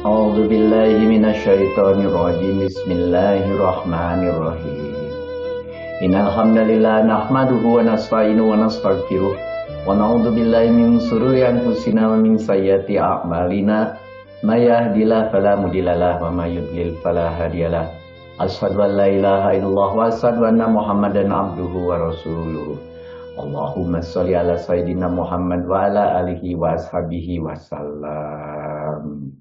A'udzu billahi minasyaitonir rajim. Bismillahirrahmanirrahim. Innal hamdalillah nahmaduhu wa nasta'inuhu wa nastaghfiruh wa na'udzu billahi min shururi anfusina wa min sayyiati a'malina. May yahdihillahu fala mudhillalah wa may yudlil fala hadiyalah. Asyhadu an la ilaha illallah wa asyhadu anna Muhammadan abduhu wa rasuluh. Allahumma sholli ala sayyidina Muhammad wa ala alihi wa ashabihi wasallam.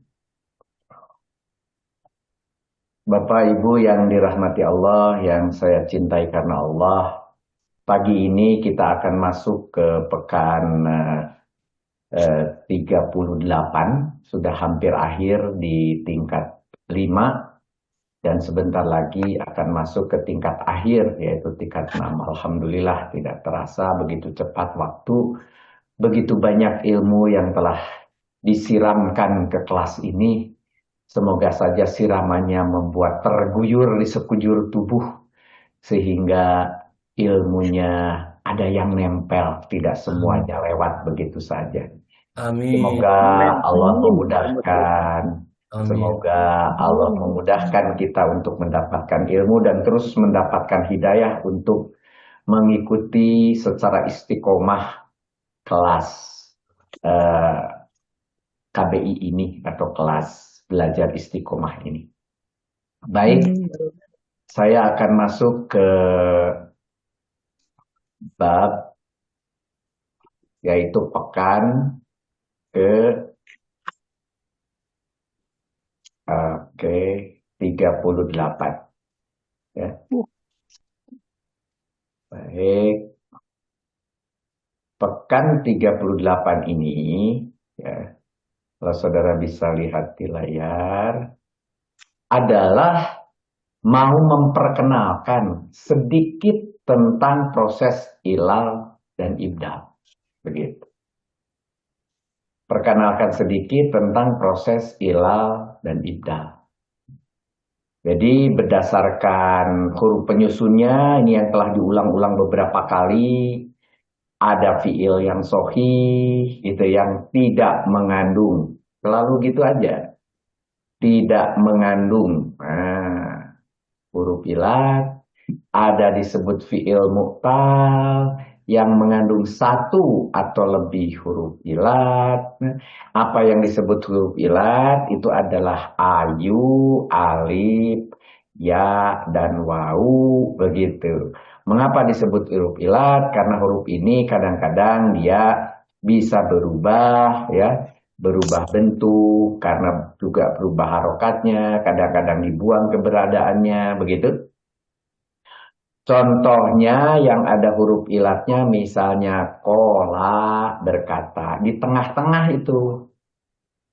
Bapak Ibu yang dirahmati Allah, yang saya cintai karena Allah, pagi ini kita akan masuk ke pekan 38, sudah hampir akhir di tingkat 5, dan sebentar lagi akan masuk ke tingkat akhir, yaitu tingkat 6. Alhamdulillah, tidak terasa begitu cepat waktu, begitu banyak ilmu yang telah disiramkan ke kelas ini. Semoga saja siramannya membuat terguyur di sekujur tubuh, sehingga ilmunya ada yang nempel, tidak semuanya lewat begitu saja. Amin. Semoga Allah memudahkan, Amin. semoga Allah memudahkan kita untuk mendapatkan ilmu dan terus mendapatkan hidayah untuk mengikuti secara istiqomah kelas KBI ini atau kelas belajar istiqomah ini. Baik, saya akan masuk ke bab, yaitu pekan ke 38. Ya. Baik, pekan 38 ini, ya, kalau saudara bisa lihat di layar, adalah mau memperkenalkan sedikit tentang proses ilal dan ibdal. Begitu. Perkenalkan sedikit tentang proses ilal dan ibdal. Jadi berdasarkan huruf penyusunnya, ini yang telah diulang-ulang beberapa kali, ada fiil yang sahih, gitu, yang tidak mengandung. Selalu gitu aja. Tidak mengandung. Nah, huruf ilat, ada disebut fiil mu'tal yang mengandung satu atau lebih huruf ilat. Apa yang disebut huruf ilat itu adalah ayu, alif, ya, dan wau, begitu. Mengapa disebut huruf ilat? Karena huruf ini kadang-kadang dia bisa berubah, ya, berubah bentuk, karena juga berubah harokatnya, kadang-kadang dibuang keberadaannya, begitu. Contohnya yang ada huruf ilatnya, misalnya kola, berkata. Di tengah-tengah itu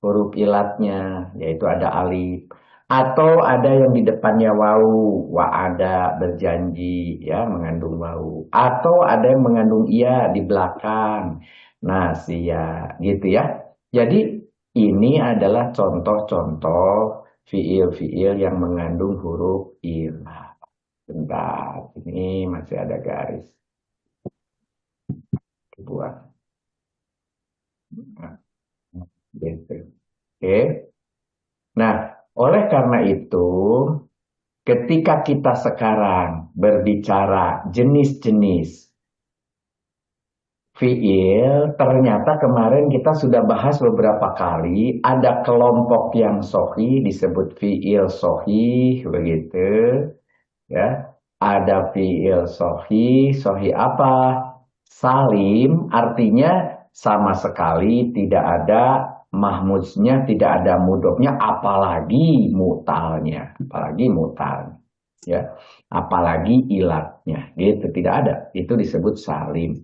huruf ilatnya, yaitu ada alif. Atau ada yang di depannya wau, wa'ada, berjanji, ya, mengandung wau. Atau ada yang mengandung iya di belakang, nasia, gitu ya. Jadi ini adalah contoh-contoh fiil-fiil yang mengandung huruf ilat. Bentar, ini masih ada garis. Buat. Nah, gitu. Oke. Nah, oleh karena itu, ketika kita sekarang berbicara jenis-jenis fiil, ternyata kemarin kita sudah bahas beberapa kali, ada kelompok yang sahih disebut fiil sahih, begitu. Ya, ada fiil sahih, sahih apa? Salim, artinya sama sekali tidak ada mahmuznya, tidak ada mudofnya, apalagi mutalnya, ya, apalagi ilatnya, gitu, tidak ada. Itu disebut salim.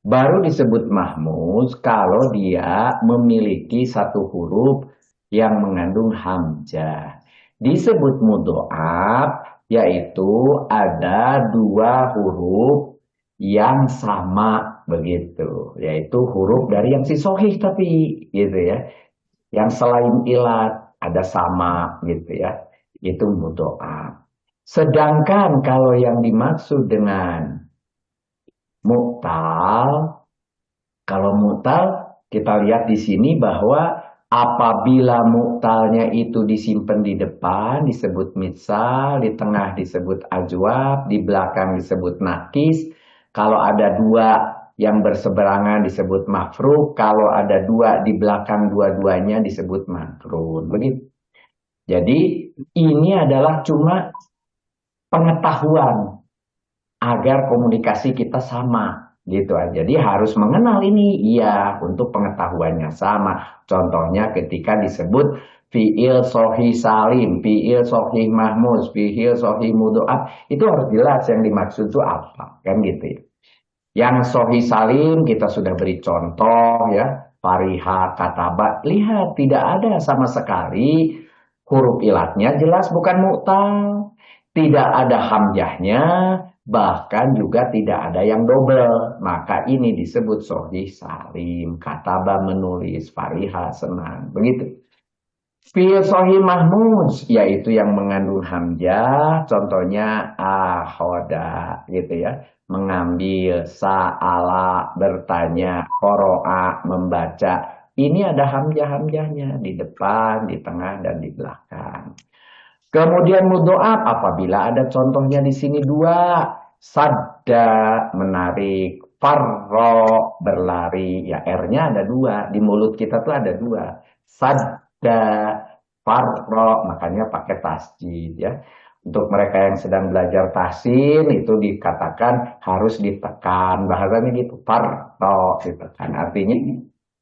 Baru disebut mahmuz kalau dia memiliki satu huruf yang mengandung hamzah. Disebut mudhoaf, yaitu ada dua huruf yang sama, begitu, yaitu huruf dari yang si sohih tapi, gitu ya, yang selain ilat ada sama, gitu ya, itu mudhoaf. Sedangkan kalau yang dimaksud dengan mu'tal, kalau mu'tal kita lihat di sini bahwa Apabila mu'talnya itu disimpan di depan disebut mitsal, di tengah disebut ajwab, di belakang disebut nakis. Kalau ada dua yang berseberangan disebut mafruk, kalau ada dua di belakang dua-duanya disebut makrun. Begitu. Jadi ini adalah cuma pengetahuan agar komunikasi kita sama gitu aja. Jadi harus mengenal ini, iya, untuk pengetahuannya sama. Contohnya ketika disebut fiil sohi salim, fiil sohi mahmuz, fiil sohi mudoab, itu harus jelas yang dimaksud itu apa, kan gitu ya. Yang sohi salim kita sudah beri contoh ya, fariha, kataba, lihat tidak ada sama sekali huruf ilatnya jelas bukan mu'tal. Tidak ada hamzahnya, bahkan juga tidak ada yang double. Maka ini disebut sohih salim. Kataba menulis, fariha senang. Begitu. Fi'il sohih mahmuz, yaitu yang mengandung hamzah. Contohnya ahoda gitu ya. Mengambil, sa'ala, bertanya, koro'a, membaca. Ini ada hamzah-hamzahnya di depan, di tengah, dan di belakang. Kemudian mudhoaf apabila ada contohnya di sini dua, sadda menarik, farro berlari, ya R-nya ada dua, di mulut kita tuh ada dua, sadda, farro, makanya pakai tasjid ya. Untuk mereka yang sedang belajar tahsin itu dikatakan harus ditekan, bahasanya gitu, farro ditekan, artinya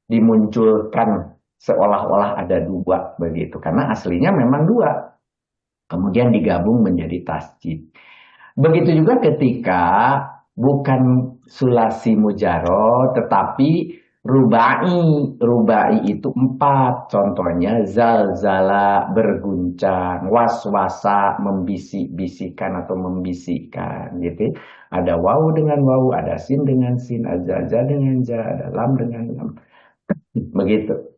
dimunculkan seolah-olah ada dua begitu, karena aslinya memang dua. Kemudian digabung menjadi tasjid. Begitu juga ketika bukan sulasi mujarod, tetapi rubai. Rubai itu empat. Contohnya zalzala, berguncang, waswasa, membisik-bisikan atau membisikkan. Gitu. Ada wawu dengan wawu, ada sin dengan sin, ada ja dengan ja, ada lam dengan lam. Begitu.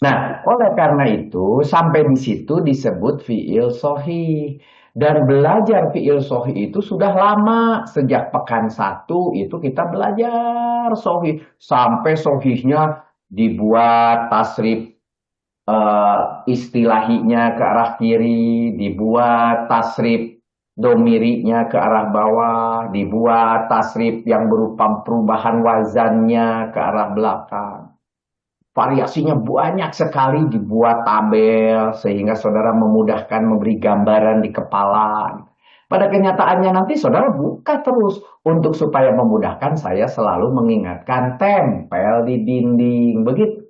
Nah, oleh karena itu, sampai di situ disebut fi'il sohi. Dan belajar fi'il sohi itu sudah lama. Sejak pekan 1 itu kita belajar sohi. Sampai sohihnya dibuat tasrif istilahinya ke arah kiri. Dibuat tasrif domirinya ke arah bawah. Dibuat tasrif yang berupa perubahan wazannya ke arah belakang. Variasinya banyak sekali, dibuat tabel sehingga saudara memudahkan memberi gambaran di kepala. Pada kenyataannya nanti saudara buka terus untuk supaya memudahkan saya selalu mengingatkan tempel di dinding. Begitu.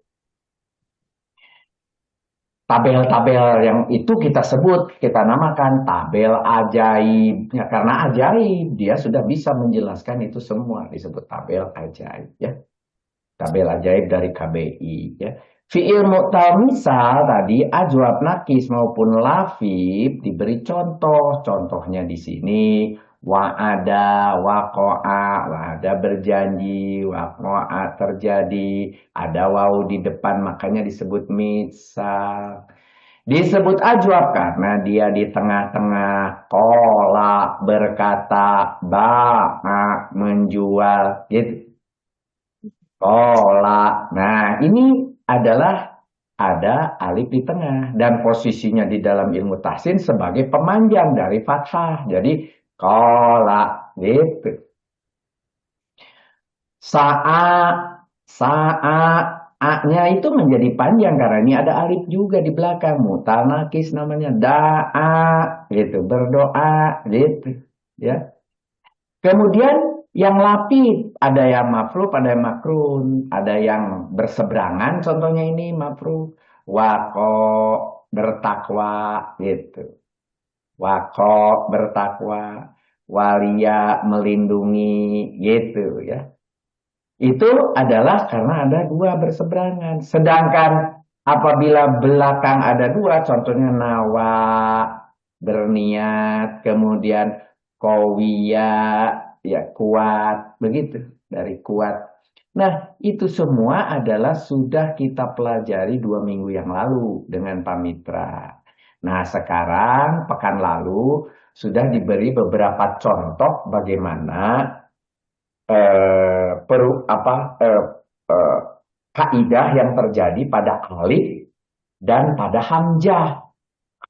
Tabel-tabel yang itu kita sebut, kita namakan tabel ajaib. Ya, karena ajaib, dia sudah bisa menjelaskan itu semua. Disebut tabel ajaib. Ya. Tabel ajaib dari KBI ya. Fi'il mu'tal misal tadi ajwab nakis maupun lafif diberi contoh. Contohnya di sini wa'ada, waqa'a, wa'ada berjanji, waqa'a terjadi, ada wawu di depan makanya disebut misal. Disebut ajwab karena dia di tengah-tengah, kola berkata, ba'a menjual gitu. Kola. Nah, ini adalah ada alif di tengah. Dan posisinya di dalam ilmu tahsin sebagai pemanjang dari fathah. Jadi, kola. Gitu. Sa'a. Sa'a. A-nya itu menjadi panjang karena ini ada alif juga di belakang. Mutanakis namanya. Da'a. Gitu. Berdoa. Gitu. Ya. Kemudian yang lapif, ada yang mafruf, ada yang makrun, ada yang berseberangan, contohnya ini mafruf, wako bertakwa gitu, wako bertakwa, walia melindungi gitu ya. Itu adalah karena ada dua berseberangan. Sedangkan apabila belakang ada dua, contohnya nawa berniat, kemudian kowiya ya kuat, begitu dari kuat. Nah, itu semua adalah sudah kita pelajari 2 minggu yang lalu dengan Pak Mitra. Nah, sekarang pekan lalu sudah diberi beberapa contoh bagaimana eh, peru, apa, eh, kaidah yang terjadi pada alif dan pada hamzah.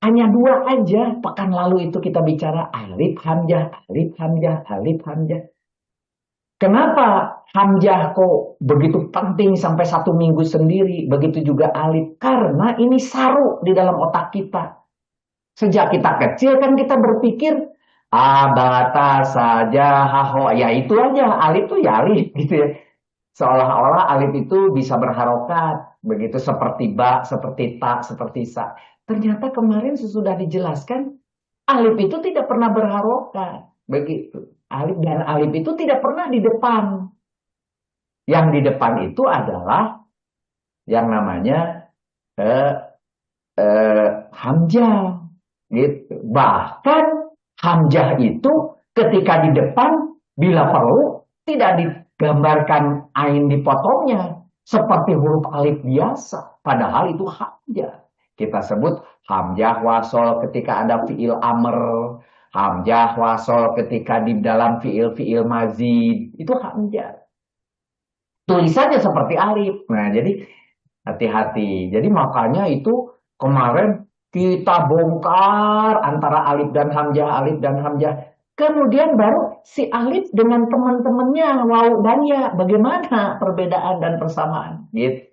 Hanya dua aja. Pekan lalu itu kita bicara alif hamzah, alif hamzah, alif hamzah. Kenapa hamzah kok begitu penting sampai 1 minggu sendiri? Begitu juga alif. Karena ini saru di dalam otak kita. Sejak kita kecil kan kita berpikir abata saja haho. Ya itu aja. Alif tuh ya alif gitu ya. Seolah-olah alif itu bisa berharokat. Begitu seperti ba, seperti ta, seperti sa. Ternyata kemarin sesudah dijelaskan, alif itu tidak pernah berharokat. Begitu. Alif dan alif itu tidak pernah di depan. Yang di depan itu adalah yang namanya eh, hamzah. Gitu. Bahkan hamzah itu ketika di depan, bila perlu, tidak digambarkan ain dipotongnya. Seperti huruf alif biasa. Padahal itu hamzah. Kita sebut hamzah wasol ketika ada fiil amr. Hamzah wasol ketika di dalam fiil-fiil mazid. Itu hamzah. Tulisannya seperti alif. Nah, jadi hati-hati. Jadi makanya itu kemarin kita bongkar antara alif dan hamzah. Kemudian baru si alif dengan teman-temannya, waw dan ya, bagaimana perbedaan dan persamaan. Gitu.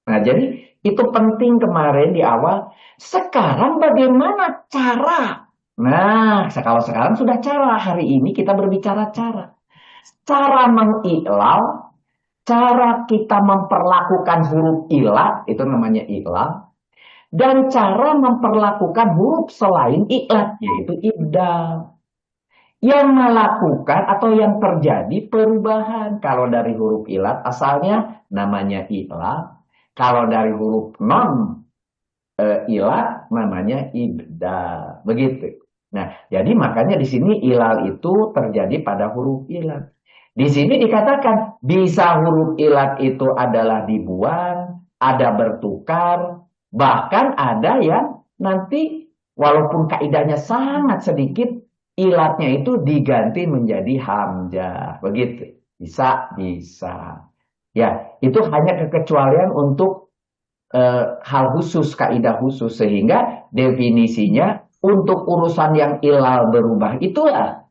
Nah, jadi itu penting kemarin di awal. Sekarang bagaimana cara? Nah, kalau sekarang sudah cara. Hari ini kita berbicara cara. Cara mengiklal, cara kita memperlakukan huruf ilat, itu namanya iklal. Dan cara memperlakukan huruf selain ilat, yaitu ibdal. Yang melakukan atau yang terjadi perubahan. Kalau dari huruf ilat asalnya namanya iklal. Kalau dari huruf non ilat namanya ibdal. Begitu. Nah, jadi makanya di sini ilal itu terjadi pada huruf ilat. Di sini dikatakan bisa huruf ilat itu adalah dibuang, ada bertukar, bahkan ada yang nanti walaupun kaidahnya sangat sedikit, ilatnya itu diganti menjadi hamzah. Begitu. Bisa, bisa. Ya, itu hanya kekecualian untuk hal khusus, kaidah khusus. Sehingga definisinya untuk urusan yang ilal berubah itulah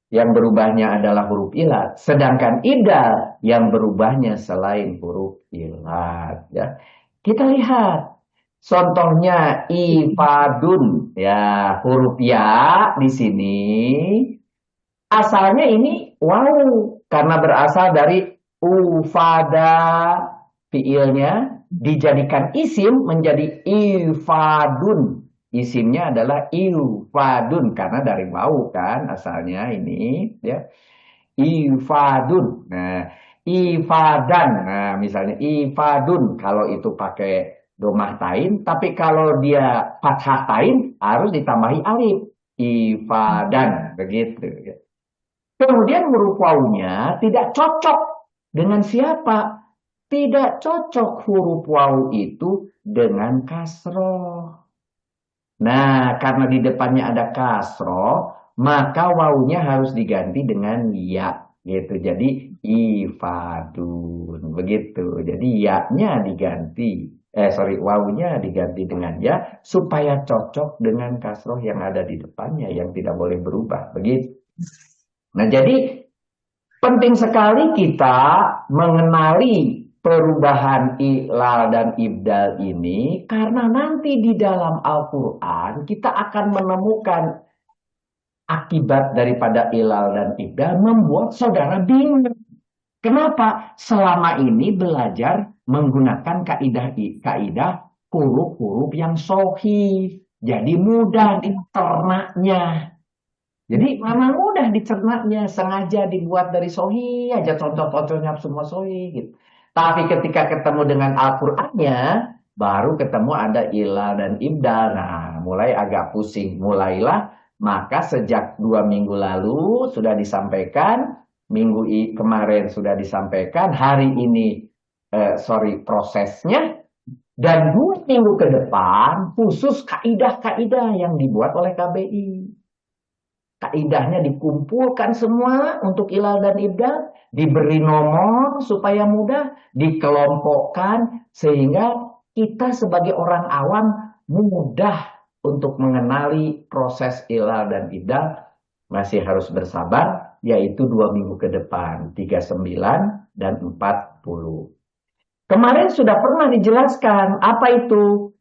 yang berubahnya adalah huruf ilat. Sedangkan ibdal yang berubahnya selain huruf ilat. Ya. Kita lihat. Contohnya ifadun. Ya, huruf ya di sini. Asalnya ini wow. Karena berasal dari ufada fiilnya dijadikan isim menjadi ifadun. Isimnya adalah ifadun karena dari wau kan asalnya ini ya. Ifadun. Nah, ifadan. Nah, misalnya ifadun kalau itu pakai domah tain, tapi kalau dia fathah tain harus ditambahi alif. Ifadan begitu ya. Kemudian huruf wawunya tidak cocok dengan siapa? Tidak cocok huruf wawu itu dengan kasroh. Nah, karena di depannya ada kasroh, maka wawunya harus diganti dengan ya, gitu. Jadi ifadun, begitu. Jadi ya-nya diganti, wawunya diganti dengan ya, supaya cocok dengan kasroh yang ada di depannya, yang tidak boleh berubah, begitu. Nah, jadi penting sekali kita mengenali perubahan iklal dan ibdal ini karena nanti di dalam Al-Quran kita akan menemukan akibat daripada iklal dan ibdal membuat saudara bingung. Kenapa? Selama ini belajar menggunakan kaidah huruf-huruf yang sahih. Jadi mudah diternaknya. Jadi memang mudah dicernanya, sengaja dibuat dari sohi aja contoh-contohnya semua sohi gitu. Tapi ketika ketemu dengan Al-Qur'annya, baru ketemu ada ilah dan ibdal. Nah, mulai agak pusing. Mulailah, maka sejak 2 minggu lalu sudah disampaikan, kemarin sudah disampaikan, hari ini, prosesnya, dan 2 minggu ke depan khusus kaidah-kaidah yang dibuat oleh KBI. kaidahnya dikumpulkan semua untuk ilal dan ibdal, diberi nomor supaya mudah, dikelompokkan sehingga kita sebagai orang awam mudah untuk mengenali proses ilal dan ibdal. Masih harus bersabar, yaitu 2 minggu ke depan, 39 dan 40. Kemarin sudah pernah dijelaskan apa itu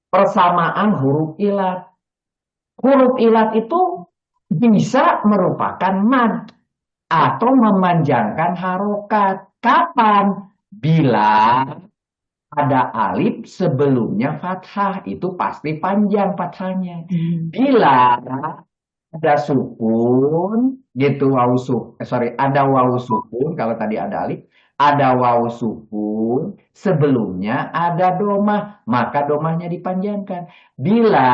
persamaan huruf ilat. Huruf ilat itu bisa merupakan mad atau memanjangkan harokat. Kapan? Bila ada alif sebelumnya fathah, itu pasti panjang fathahnya. Bila ada sukun gitu, ada wawu sukun, kalau tadi ada alif, ada wawu sukun, sebelumnya ada domah, maka domahnya dipanjangkan. Bila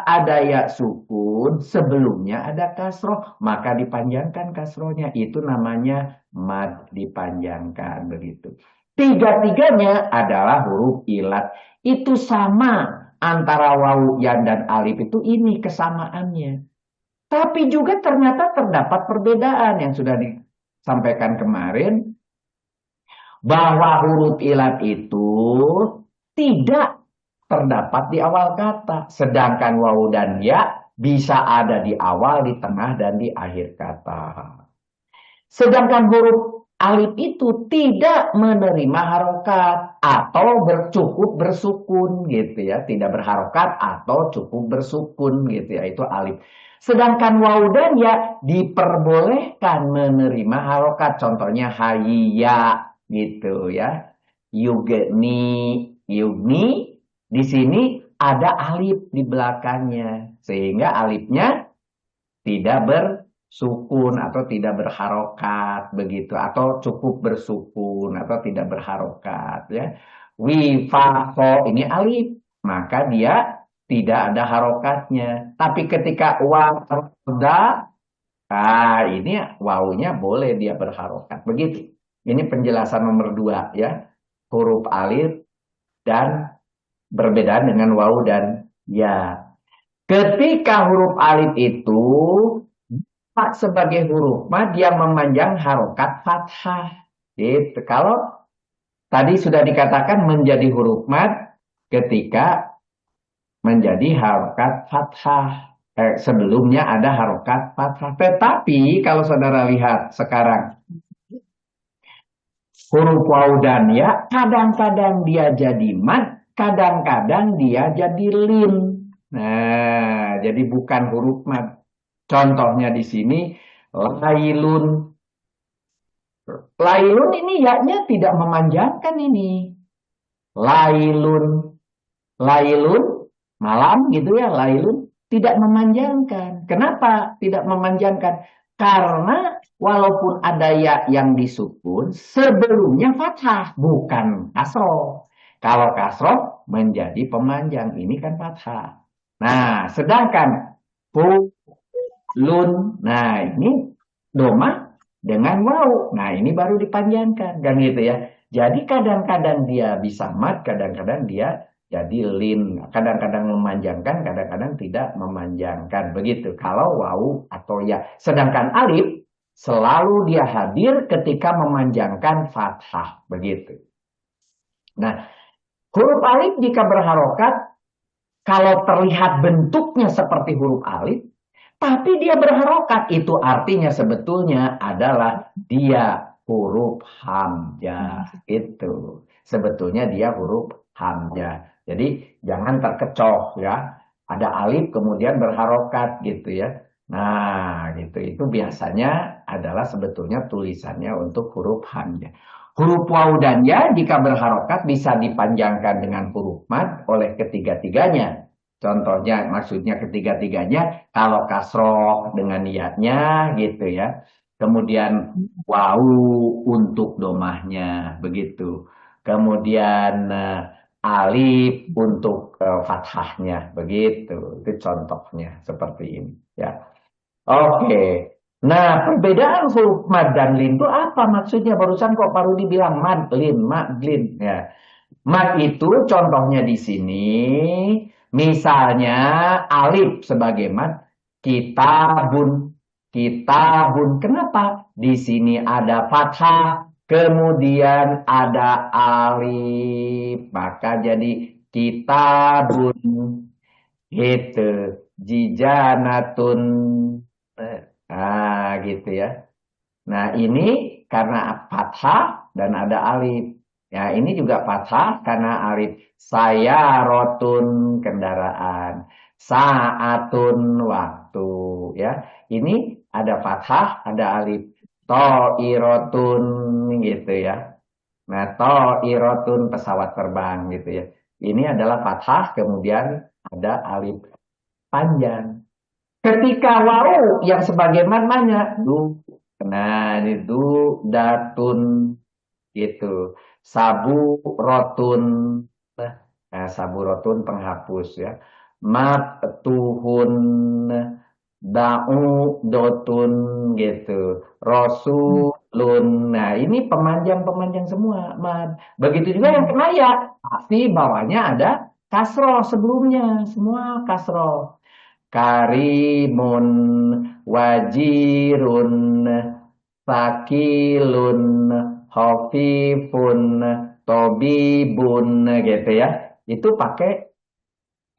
ada ya sukun, sebelumnya ada kasroh, maka dipanjangkan kasrohnya. Itu namanya mad, dipanjangkan begitu. Tiga-tiganya adalah huruf ilat. Itu sama antara wawu, ya dan alif itu, ini kesamaannya. Tapi juga ternyata terdapat perbedaan yang sudah disampaikan kemarin, bahwa huruf ilat itu tidak terdapat di awal kata. Sedangkan wawu dan ya bisa ada di awal, di tengah, dan di akhir kata. Sedangkan huruf alif itu tidak menerima harokat atau cukup bersukun gitu ya. Tidak berharokat atau cukup bersukun gitu ya. Itu alif. Sedangkan wawu dan ya diperbolehkan menerima harokat. Contohnya hayya gitu ya. Yugni, yugni, di sini ada alif di belakangnya. Sehingga alifnya tidak bersukun atau tidak berharokat begitu. Atau cukup bersukun atau tidak berharokat ya. Wifaqo, ini alif. Maka dia tidak ada harokatnya. Tapi ketika warda, ini wawunya boleh dia berharokat. Begitu. Ini penjelasan nomor 2 ya. Huruf alif dan berbeda dengan wawu dan ya. Ketika huruf alif itu sebagai huruf mad yang memanjang harokat fathah. Gitu. Kalau tadi sudah dikatakan menjadi huruf mad ketika menjadi harokat fathah. Sebelumnya ada harokat fathah. Tetapi kalau saudara lihat sekarang, huruf wawu dan ya kadang-kadang dia jadi mad, kadang-kadang dia jadi lin. Nah, jadi bukan huruf mad. Contohnya di sini lailun. Lailun ini ya-nya tidak memanjangkan ini. Lailun. Lailun, malam gitu ya, lailun tidak memanjangkan. Kenapa tidak memanjangkan? Karena walaupun ada ya yang disukun, sebelumnya fathah, bukan kasroh. Kalau kasroh menjadi pemanjang, ini kan fathah. Nah, sedangkan lun, nah ini domah dengan wawu. Nah, ini baru dipanjangkan, kan gitu ya. Jadi kadang-kadang dia bisa mat, kadang-kadang dia jadi lin, kadang-kadang memanjangkan, kadang-kadang tidak memanjangkan. Begitu. Kalau wawu atau ya. Sedangkan alif selalu dia hadir ketika memanjangkan fathah. Begitu. Nah, huruf alif jika berharokat, kalau terlihat bentuknya seperti huruf alif, tapi dia berharokat, itu artinya sebetulnya adalah dia huruf hamzah. Itu. Sebetulnya dia huruf hamzah. Jadi jangan terkecoh ya. Ada alif kemudian berharokat gitu ya. Nah gitu. Itu biasanya adalah sebetulnya tulisannya untuk huruf hamzah. Huruf wawu dan ya jika berharokat bisa dipanjangkan dengan huruf mad oleh ketiga-tiganya. Contohnya maksudnya ketiga-tiganya kalau kasroh dengan niatnya gitu ya. Kemudian wawu untuk domahnya begitu. Kemudian alif untuk fathahnya begitu. Itu contohnya seperti ini ya. Oke. Nah, perbedaan huruf mad dan lin itu apa maksudnya? Barusan kok Pak Rudi bilang mad lin ya. Mad itu contohnya di sini misalnya alif sebagai mad Kitabun. Kitabun. Kenapa? Di sini ada fathah, kemudian ada alif. Maka jadi kitabun. Gitu. Jijanatun. Gitu ya. Nah, ini karena fathah dan ada alif. Ya, ini juga fathah karena alif. Saya rotun kendaraan. Saatun waktu. Ya, ini ada fathah, ada alif. To'irotun gitu ya. Nah, to'irotun pesawat terbang gitu ya. Ini adalah fathah, kemudian ada alif panjang. Ketika wau yang sebagaimana du, nah itu datun gitu, sabu rotun, nah sabu rotun penghapus ya, matuhun, da'u dotun gitu, rosulun. Nah ini pemanjang-pemanjang semua, mad. Begitu juga yang kena ya, pasti bawahnya ada kasroh sebelumnya, semua kasroh. Karimun, wajirun, sakilun, hafifun, tobibun gitu ya. Itu pakai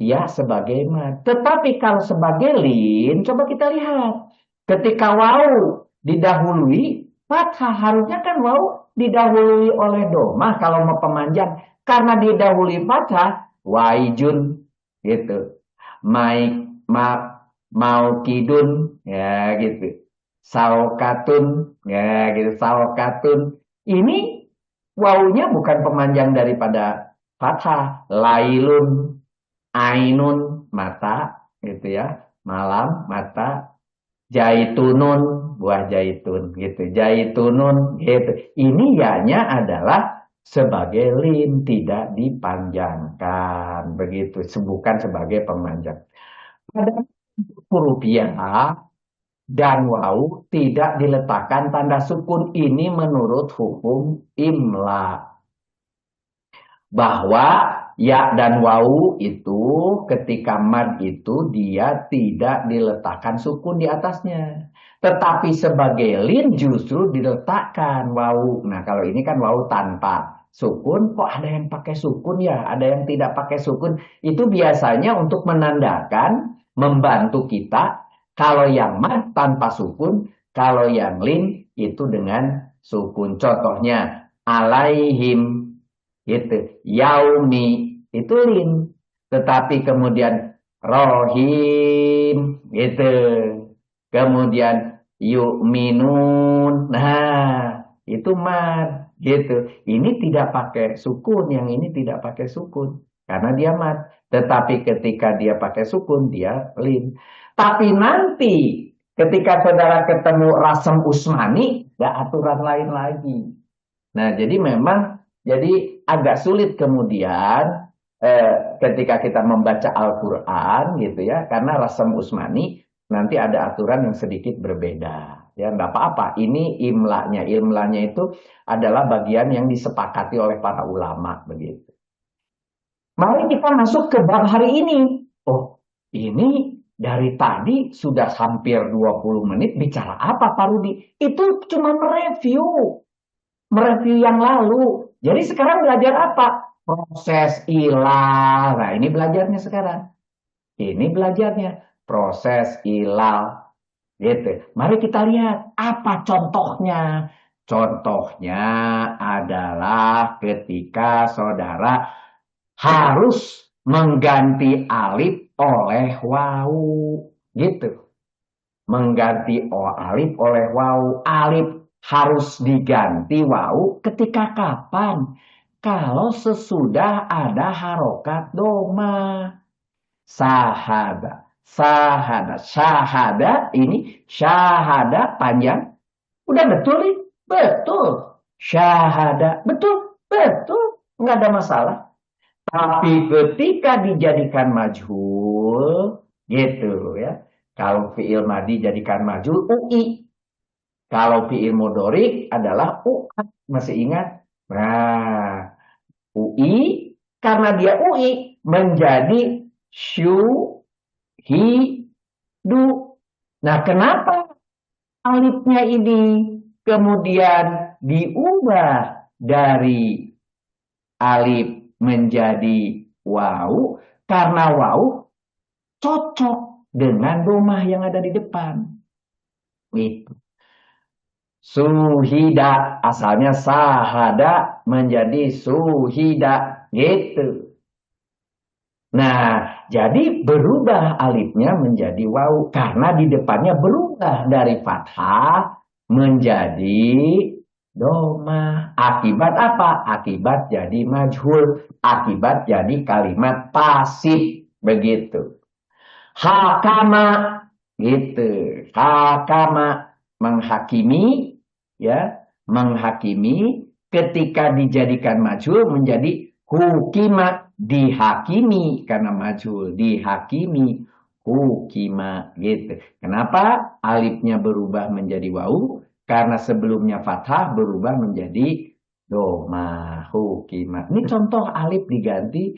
ya sebagai mad. Tetapi kalau sebagai lin, coba kita lihat. Ketika wau didahului fathah, harusnya kan wau didahului oleh domah kalau mau pemanjang. Karena didahului fathah, waijun gitu. Maik ma mau kidun ya gitu. Saukatun ya gitu. Saukatun. Ini waunya bukan pemanjang daripada fathah. Lailun, ainun mata gitu ya, malam mata, jaitunun buah jaitun gitu, jaitunun gitu. Ini ya-nya adalah sebagai lin, tidak dipanjangkan begitu, bukan sebagai pemanjang. Pada huruf ya dan wau tidak diletakkan tanda sukun, ini menurut hukum imla, bahwa ya dan wau itu ketika mad itu dia tidak diletakkan sukun di atasnya. Tetapi sebagai lin justru diletakkan wau. Nah, kalau ini kan wau tanpa sukun, kok ada yang pakai sukun ya? Ada yang tidak pakai sukun. Itu biasanya untuk menandakan, membantu kita kalau yang mad tanpa sukun, kalau yang lin itu dengan sukun. Contohnya alaihim gitu, yaumi itu lin, tetapi kemudian rohim gitu, kemudian yu'minun, nah itu mad gitu. Ini tidak pakai sukun, yang ini tidak pakai sukun karena dia mad. Tetapi ketika dia pakai sukun dia lin. Tapi nanti ketika saudara ketemu rasam usmani, gak aturan lain lagi. Nah, jadi memang agak sulit kemudian ketika kita membaca Al-Quran gitu ya, karena Rasam Usmani nanti ada aturan yang sedikit berbeda. Ya, nggak apa-apa. Ini imlanya. Imlanya itu adalah bagian yang disepakati oleh para ulama begitu. Mari kita masuk ke bab hari ini. Oh, ini dari tadi sudah hampir 20 menit bicara apa Pak Rudi? Itu cuma mereview yang lalu. Jadi sekarang belajar apa? Proses ilal. Nah, ini belajarnya sekarang. Ini belajarnya proses ilal. Gitu. Mari kita lihat apa contohnya. Contohnya adalah ketika saudara harus mengganti alif oleh wawu. Gitu. Mengganti alif oleh wawu. Alif harus diganti wawu ketika kapan? Kalau sesudah ada harokat doma. Sahada. Sahada. Syahada ini. Syahada panjang. Udah betul nih? Betul. Syahada. Betul. Betul. Nggak ada masalah. Tapi ketika dijadikan majhul. Gitu ya. Kalau fi'il madi jadikan majhul. UI. Kalau fi'il mudhari adalah UA. Masih ingat? Nah, UI karena dia UI menjadi syu hi du. Nah, kenapa alifnya ini kemudian diubah dari alif menjadi wau? Karena wau cocok dengan domah yang ada di depan. Itu. Suhida, asalnya sahada menjadi suhida. Gitu. Nah, jadi berubah alifnya menjadi waw karena di depannya berubah dari fathah menjadi doma. Akibat apa? Akibat jadi majhul, akibat jadi kalimat pasif begitu. Hakama gitu. Hakama menghakimi ya, menghakimi ketika dijadikan majhul menjadi hukima dihakimi karena majhul dihakimi hukima gitu. Kenapa alifnya berubah menjadi wau? Karena sebelumnya fathah berubah menjadi doma hukima. Ini contoh alif diganti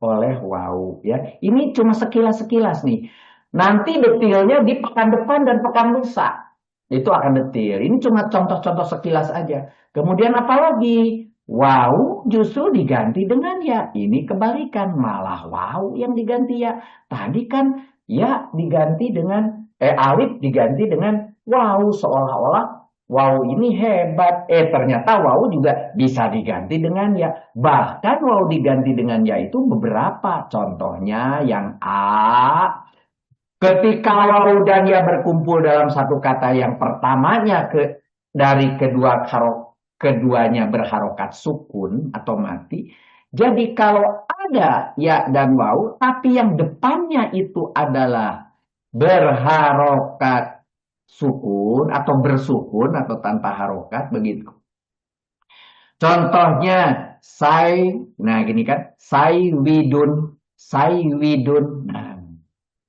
oleh wau ya. Ini cuma sekilas-sekilas nih. Nanti detailnya di pekan depan dan pekan lusa. Itu akan detail. Ini cuma contoh-contoh sekilas aja. Kemudian apa lagi? Wow justru diganti dengan ya. Ini kebalikan. Malah wow yang diganti ya. Tadi kan ya diganti dengan, alif diganti dengan wow. Seolah-olah wow ini hebat. Ternyata wow juga bisa diganti dengan ya. Bahkan wow diganti dengan ya itu beberapa. Contohnya yang A. Ketika wawu dan ya berkumpul dalam satu kata yang pertamanya dari keduanya berharokat sukun atau mati. Jadi kalau ada ya dan wawu, tapi yang depannya itu adalah berharokat sukun atau bersukun atau tanpa harokat begitu. Contohnya nah gini kan, saywidun. Nah,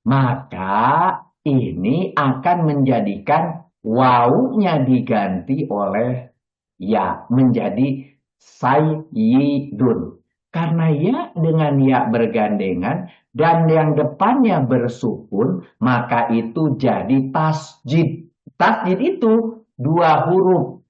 maka ini akan menjadikan wawunya diganti oleh ya menjadi sayyidun. Karena ya dengan ya bergandengan dan yang depannya bersukun, maka itu jadi tasjid. Tasjid itu dua huruf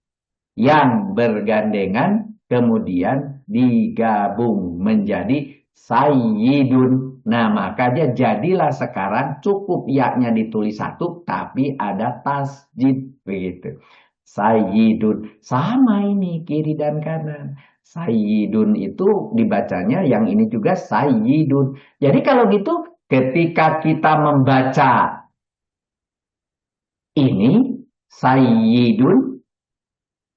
yang bergandengan kemudian digabung menjadi sayyidun. Nah, makanya jadilah sekarang cukup yaknya ditulis satu tapi ada tasjid begitu. Sayyidun sama ini kiri dan kanan. Sayyidun itu dibacanya yang ini juga sayyidun. Jadi kalau gitu ketika kita membaca ini sayyidun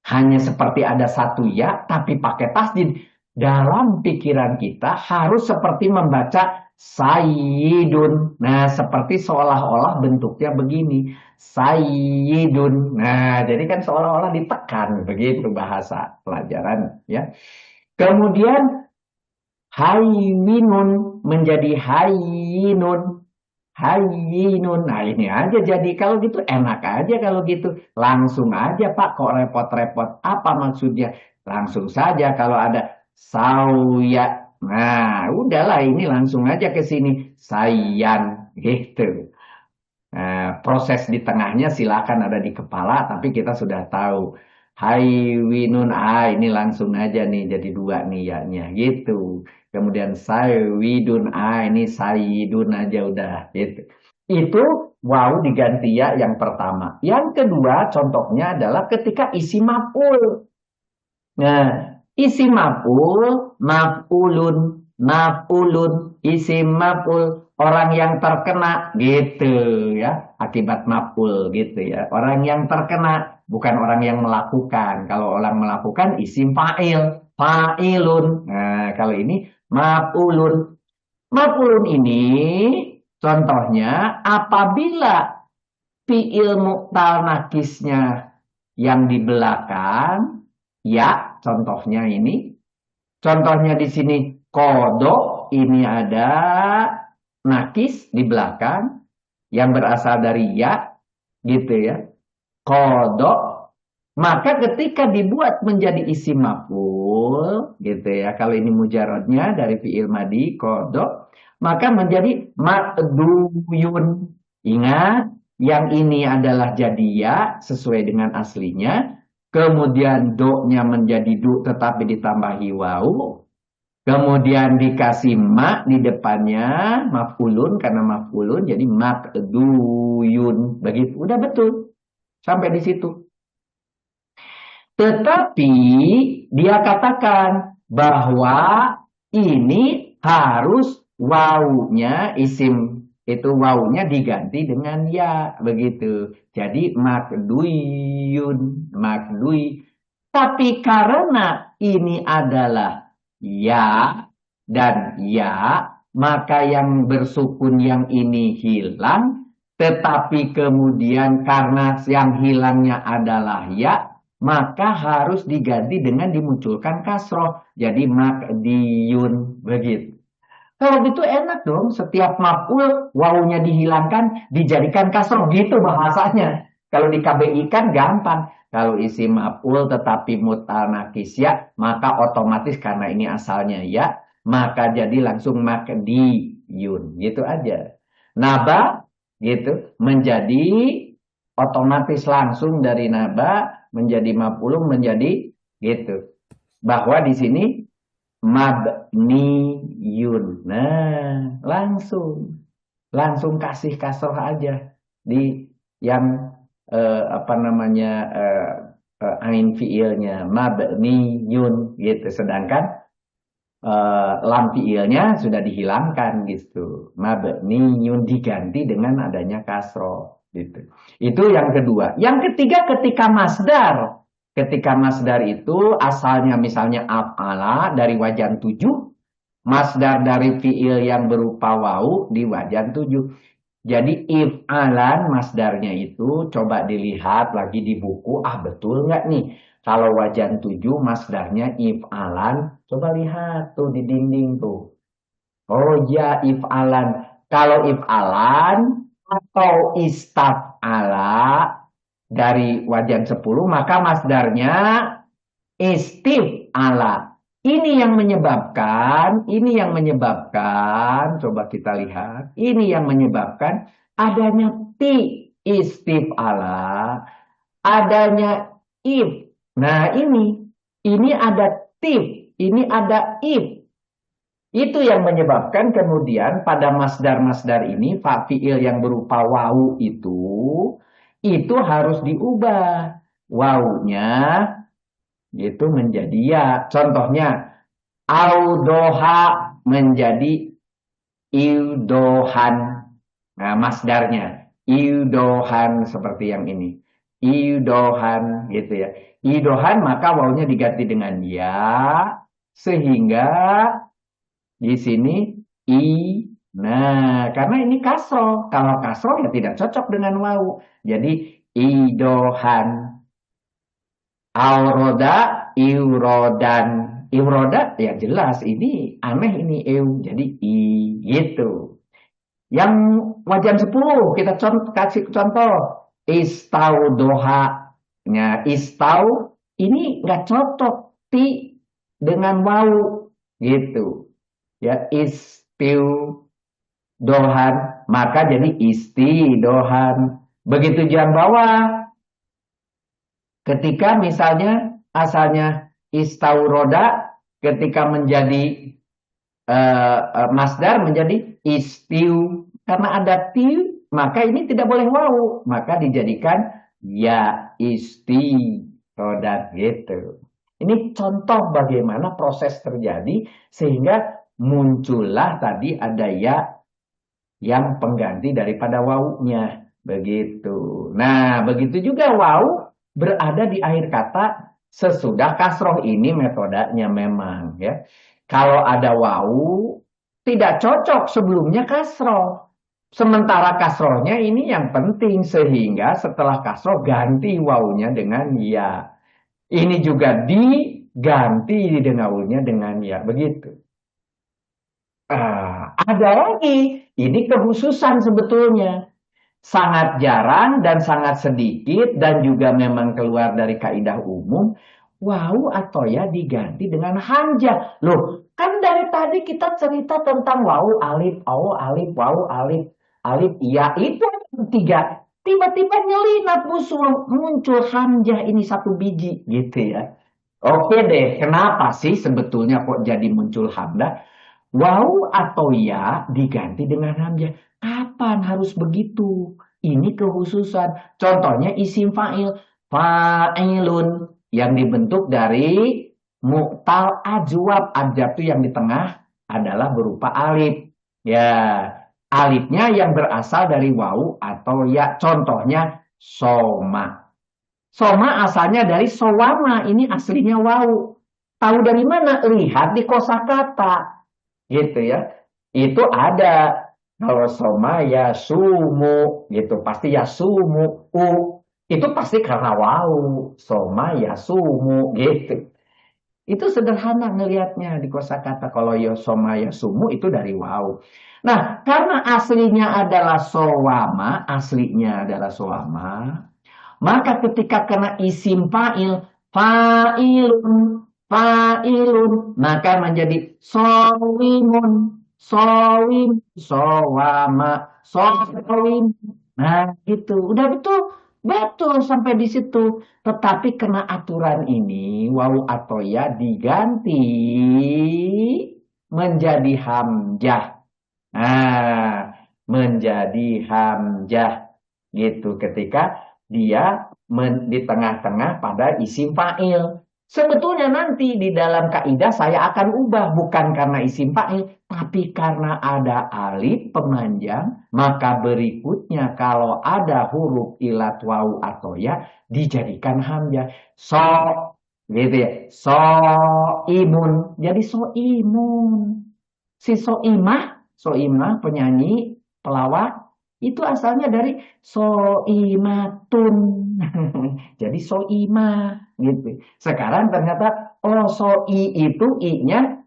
hanya seperti ada satu ya, tapi pakai tasdid. Dalam pikiran kita harus seperti membaca sayyidun. Nah, seperti seolah-olah bentuknya begini. Sayyidun. Nah, jadi kan seolah-olah ditekan. Begitu bahasa pelajaran. Ya. Kemudian haywinun menjadi hayyinun. Hayyinun. Nah ini aja jadi kalau gitu enak aja kalau gitu. Langsung aja Pak kok repot-repot. Apa maksudnya? Langsung saja kalau ada sauya. Nah udahlah ini langsung aja ke sini. Sayan gitu. Nah, proses di tengahnya silakan ada di kepala tapi kita sudah tahu. Haywinun. Ini langsung aja nih jadi dua nih ya gitu. Kemudian saywidun, ini sayyidun aja udah gitu. Itu wow diganti ya yang pertama. Yang kedua contohnya adalah ketika isi maf'ul. Nah, isi maf'ul, maf'ulun, maf'ulun, isi maf'ul, orang yang terkena gitu ya, akibat maf'ul gitu ya. Orang yang terkena, bukan orang yang melakukan. Kalau orang melakukan isim fa'il, fa'ilun. Nah, kalau ini maf'ulun. Maf'ulun ini contohnya apabila fi'il mu'tal nakisnya yang di belakang ya contohnya ini. Contohnya di sini kodok ini ada nakis di belakang yang berasal dari ya gitu ya. Kodok maka ketika dibuat menjadi isim maf'ul gitu ya. Kalau ini mujarodnya dari fi'il madi kodok maka menjadi ma'duyun. Ingat Yang ini adalah jadi ya sesuai dengan aslinya. Kemudian do-nya menjadi du tetapi ditambahi wau. Kemudian dikasih ma di depannya, maf'ulun karena maf'ulun jadi makduyun. Begitu, udah betul. Sampai di situ. Tetapi dia katakan bahwa ini harus wawunya isim itu wawunya diganti dengan ya begitu. Jadi makduyun, makdui. Tapi karena ini adalah ya dan ya, maka yang bersukun yang ini hilang. Tetapi kemudian karena yang hilangnya adalah ya, maka harus diganti dengan dimunculkan kasroh. Jadi makdiyun begitu. Kalau gitu enak dong, setiap maf'ul wawunya dihilangkan, dijadikan kasroh gitu bahasanya. Kalau di KBI kan gampang. Kalau isi maf'ul tetapi mutal nakis ya, maka otomatis karena ini asalnya ya, maka jadi langsung makdiyun. Gitu aja. Naba gitu menjadi otomatis langsung dari naba menjadi maf'ul menjadi gitu. Bahwa di sini mabniyun. Nah, langsung kasih kasroh aja di yang apa namanya ain fiilnya mabniyun gitu. Sedangkan lam fiilnya sudah dihilangkan gitu. Mabniyun diganti dengan adanya kasroh gitu. Itu yang kedua. Yang ketiga ketika masdar. Ketika masdar itu asalnya misalnya af'ala dari wajan 7, masdar dari fiil yang berupa wau di wajan 7. Jadi if'alan masdarnya itu coba dilihat lagi di buku, betul nggak nih? Kalau wajan 7 masdarnya if'alan, coba lihat tuh di dinding tuh. Oh ya if'alan. Kalau if'alan atau istaf'ala dari wajan 10 maka masdarnya istif'ala. Ini yang menyebabkan, coba kita lihat, ini yang menyebabkan adanya ti istif'ala, adanya if. Nah ini ada tif, ini ada if. Itu yang menyebabkan kemudian pada masdar-masdar ini, fiil yang berupa wau itu harus diubah. Waunya itu menjadi ya. Contohnya, audoha menjadi iudohan. Nah, masdarnya. Iudohan seperti yang ini. Iudohan gitu ya. Iudohan maka waunya diganti dengan ya. Sehingga di sini i. Nah, karena ini kasro. Kalau kasro ya tidak cocok dengan wau. Jadi idohan. Auroda, iurodan. Iuroda ya jelas ini aneh ini eu. Jadi i gitu. Yang wajan 10 kita kasih contoh. Istaudoha. Nah, istau ini nggak cocok ti dengan wau gitu. Ya istiu dohan maka jadi isti dohan. Begitu yang bawah ketika misalnya asalnya istauroda ketika menjadi masdar menjadi istiu karena ada tiu maka ini tidak boleh wau maka dijadikan ya isti roda gitu. Ini contoh bagaimana proses terjadi sehingga muncullah tadi ada ya yang pengganti daripada wawunya. Begitu. Nah, begitu juga wawu berada di akhir kata sesudah kasroh ini metodenya memang ya. Kalau ada wawu tidak cocok sebelumnya kasroh. Sementara kasrohnya ini yang penting sehingga setelah kasroh ganti wawunya dengan ya. Ini juga diganti dengaulnya dengan ya. Begitu. Ada lagi, ini kekhususan sebetulnya. Sangat jarang dan sangat sedikit dan juga memang keluar dari kaidah umum. Wawu atau ya diganti dengan hamzah. Loh, kan dari tadi kita cerita tentang wawu, alif, wawu, alif, alif, ya itu tiga. Tiba-tiba nyelinap muncul hamzah ini satu biji gitu ya. Oke deh, kenapa sih sebetulnya kok jadi muncul hamzah? Wau atau ya diganti dengan hamzah. Kapan harus begitu? Ini kekhususan. Contohnya isim fa'il. Fa'ilun yang dibentuk dari mu'tal ajwab. Ajwab itu yang di tengah adalah berupa alif. Ya, alifnya yang berasal dari wau atau ya. Contohnya soma. Soma asalnya dari sowama. Ini aslinya wau. Tahu dari mana? Lihat di kosakata gitu ya. Itu ada kalau soma ya sumu gitu, pasti ya sumu itu pasti karena wau, soma ya sumu gitu. Itu sederhana ngelihatnya di kosakata. Kalau ya soma ya sumu itu dari wau. Nah, karena aslinya adalah sowama, aslinya adalah sowama, maka ketika kena isim fa'il, fa'ilun, fa'ilun, maka menjadi sowimun, sowim, sowama, sowim. Nah, gitu. Udah betul, betul sampai di situ. Tetapi kena aturan ini, wawu atau ya diganti menjadi hamzah. Nah, menjadi hamzah gitu ketika dia di tengah-tengah pada isim fa'il. Sebetulnya nanti di dalam kaidah saya akan ubah bukan karena isim fa'il, tapi karena ada alif pemanjang, maka berikutnya kalau ada huruf ilat wawu atau ya dijadikan hamzah. So gitu ya. So imun jadi so imun. Si Soimah penyanyi pelawak itu asalnya dari soimatun. Jadi soimah gitu. Sekarang ternyata oh soi itu i-nya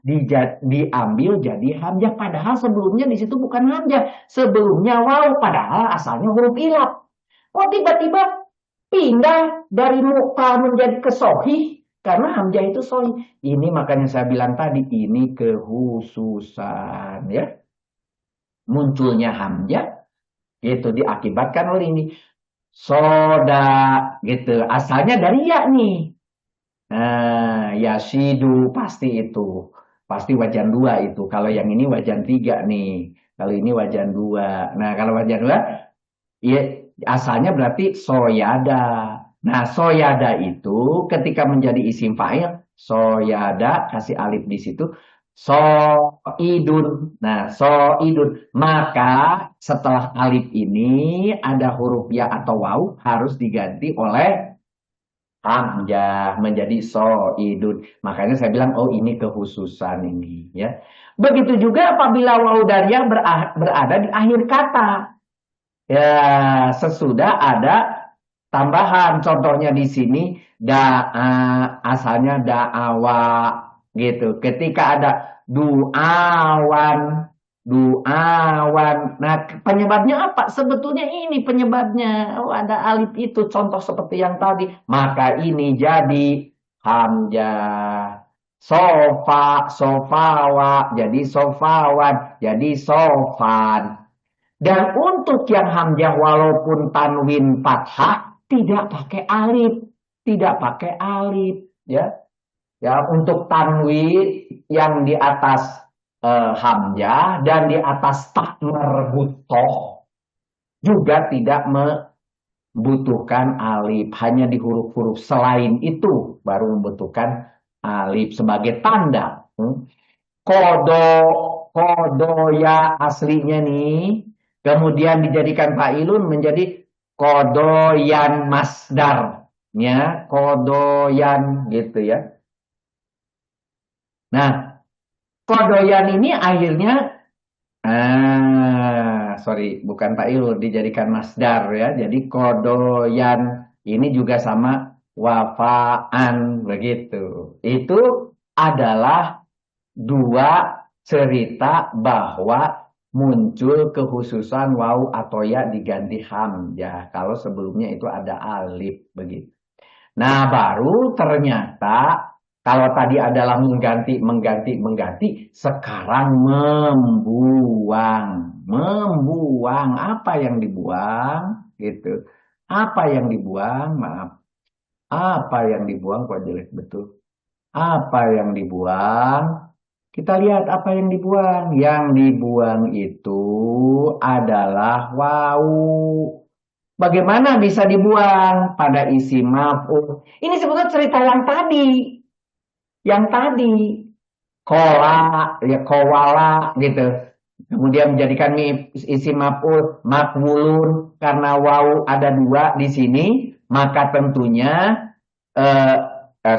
diambil jadi hamzah padahal sebelumnya di situ bukan hamzah, sebelumnya waw padahal asalnya huruf ilat. Kok tiba-tiba pindah dari muka menjadi ke sohi karena hamzah itu sohi. Ini makanya saya bilang tadi ini kekhususan ya. Munculnya hamzah itu diakibatkan oleh ini soda gitu. Asalnya dari ya nih. Nah, yasidu pasti itu. Pasti wajan dua itu. Kalau yang ini wajan tiga nih. Kalau ini wajan dua. Nah, kalau wajan dua ya, asalnya berarti soyada. Nah, soyada itu ketika menjadi isim fa'il, soyada kasih alif di situ, soidun. Nah, soidun. Maka setelah alif ini ada huruf ya atau waw harus diganti oleh hamzah menjadi soidun. Makanya saya bilang, oh ini kekhususan ini ya. Begitu juga apabila waw dan ya berada di akhir kata. Ya, sesudah ada tambahan. Contohnya di sini asalnya da'awa gitu. Ketika ada duawan, duawan. Nah, penyebabnya apa? Sebetulnya ini penyebabnya. Oh, ada alif itu contoh seperti yang tadi. Maka ini jadi hamzah. Sofa, sofawa, jadi sofawan, jadi sofan. Dan untuk yang hamzah walaupun tanwin fathah tidak pakai alif, tidak pakai alif, ya. Ya, untuk tanwin yang di atas hamzah dan di atas tak merbutoh juga tidak membutuhkan alif, hanya di huruf-huruf selain itu baru membutuhkan alif sebagai tanda. Kodo, kodo ya aslinya nih, kemudian dijadikan fa'ilun menjadi kodoyan masdar, ya, kodoyan gitu ya. Nah, kodoyan ini akhirnya, sorry, bukan fa'ilun, dijadikan masdar ya. Jadi kodoyan ini juga sama wafaan begitu. Itu adalah dua cerita bahwa muncul kekhususan waw atau ya diganti hamzah. Kalau sebelumnya itu ada alif begitu. Nah, baru ternyata kalau tadi adalah mengganti, sekarang membuang. Membuang apa yang dibuang? gitu. Apa yang dibuang? Maaf. Apa yang dibuang kok jelek betul? Apa yang dibuang? Kita lihat apa yang dibuang. Yang dibuang itu adalah wau. Bagaimana bisa dibuang pada isi maf'ul? Ini sebetulnya cerita yang tadi. Yang tadi. Kola, ya kowala gitu. Kemudian menjadikan isi maf'ul makwulun. Karena wau ada dua di sini. Maka tentunya, eh,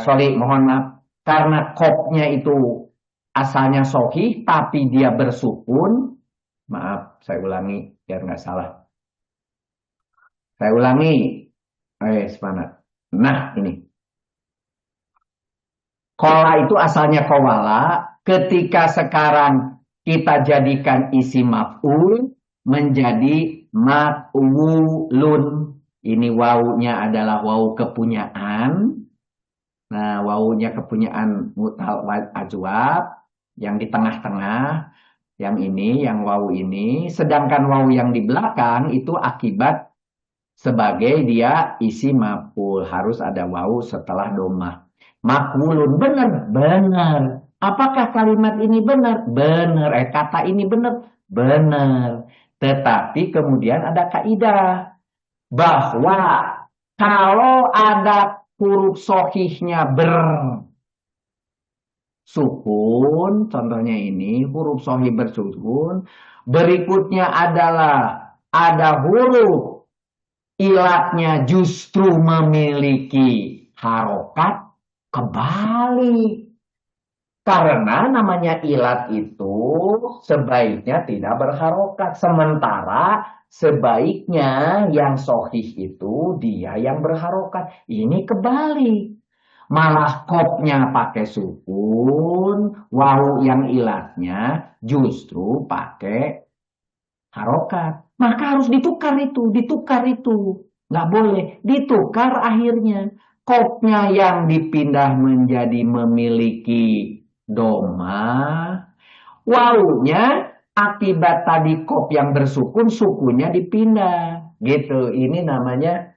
sorry, mohon maaf. Karena kopnya itu asalnya sohih, tapi dia bersukun. Maaf, saya ulangi biar nggak salah. Saya ulangi. Semangat. Nah, ini. Kola itu asalnya kowala. Ketika sekarang kita jadikan isi maf'ul menjadi maf'ulun. Ini wawunya adalah wawu kepunyaan. Nah, wawunya kepunyaan mutal ajwab yang di tengah-tengah. Yang ini, yang wawu ini. Sedangkan wawu yang di belakang itu akibat sebagai dia isi maf'ul. Harus ada wawu setelah domah. Makwulun benar, benar. Apakah kalimat ini benar? Benar. Kata ini benar, benar. Tetapi kemudian ada kaidah bahwa kalau ada huruf sohihnya bersukun, contohnya ini huruf sohih bersukun, berikutnya adalah ada huruf ilatnya justru memiliki harokat, kebalik. Karena namanya ilat itu sebaiknya tidak berharokat. Sementara sebaiknya yang sohih itu dia yang berharokat. Ini kebalik. Malah kopnya pakai sukun, wawu yang ilatnya justru pakai harokat. Maka harus ditukar itu. Nggak boleh, ditukar akhirnya. Kopnya yang dipindah menjadi memiliki doma. Wawunya akibat tadi kop yang bersukun, sukunya dipindah. Gitu, ini namanya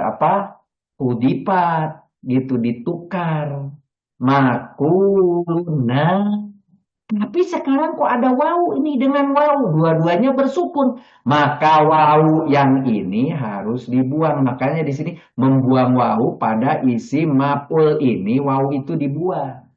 apa? Udipat, gitu ditukar. Makuluna. Tapi sekarang kok ada wawu ini dengan wawu, dua-duanya bersukun. Maka wawu yang ini harus dibuang. Makanya di sini membuang wawu pada isi maf'ul ini, wawu itu dibuang.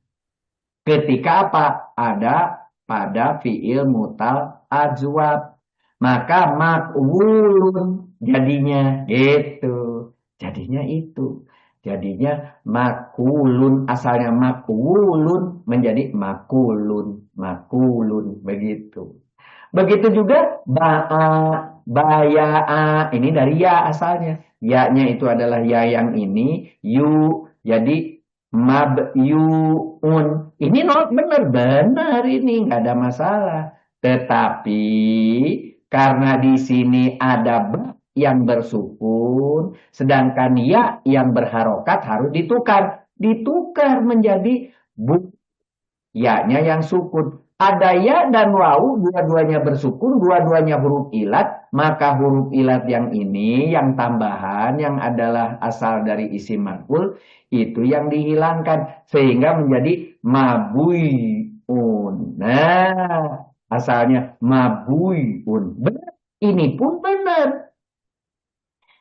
Ketika apa? Ada pada fiil mutal ajwab. Maka makwulun jadinya gitu. Jadinya itu. Jadinya makulun, asalnya makulun menjadi makulun, makulun begitu. Begitu juga ba'a, baya'a, ini dari ya asalnya. Ya-nya itu adalah ya yang ini, yu, jadi mabyu'un. Ini not benar-benar ini nggak ada masalah. Tetapi karena di sini ada ba yang bersukun, sedangkan ya yang berharokat harus ditukar. Ditukar menjadi bu, ya-nya yang sukun. Ada ya dan wawu, dua-duanya bersukun, dua-duanya huruf ilat, maka huruf ilat yang ini, yang tambahan, yang adalah asal dari isim maf'ul, itu yang dihilangkan. Sehingga menjadi mabuyun. Nah, asalnya mabuyun. Benar. Ini pun benar.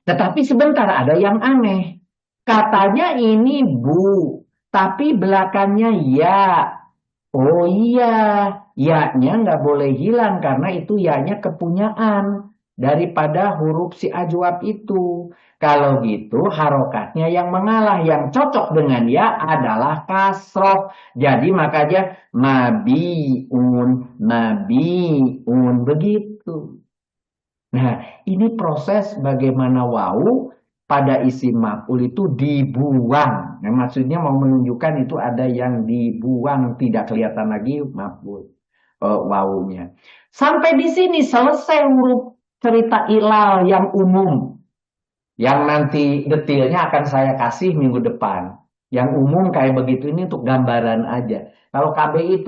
Tetapi sebentar ada yang aneh. Katanya ini bu, tapi belakangnya ya. Oh iya, ya-nya nggak boleh hilang karena itu ya-nya kepunyaan daripada huruf si ajwab itu. Kalau gitu harokatnya yang mengalah, yang cocok dengan ya adalah kasroh. Jadi makanya mabiun begitu. Nah, ini proses bagaimana wawu pada isi maf'ul itu dibuang. Nah, maksudnya mau menunjukkan itu ada yang dibuang, tidak kelihatan lagi maf'ul wawunya. Sampai di sini selesai huruf cerita ilal yang umum. Yang nanti detailnya akan saya kasih minggu depan. Yang umum kayak begitu ini untuk gambaran aja. Kalau KBI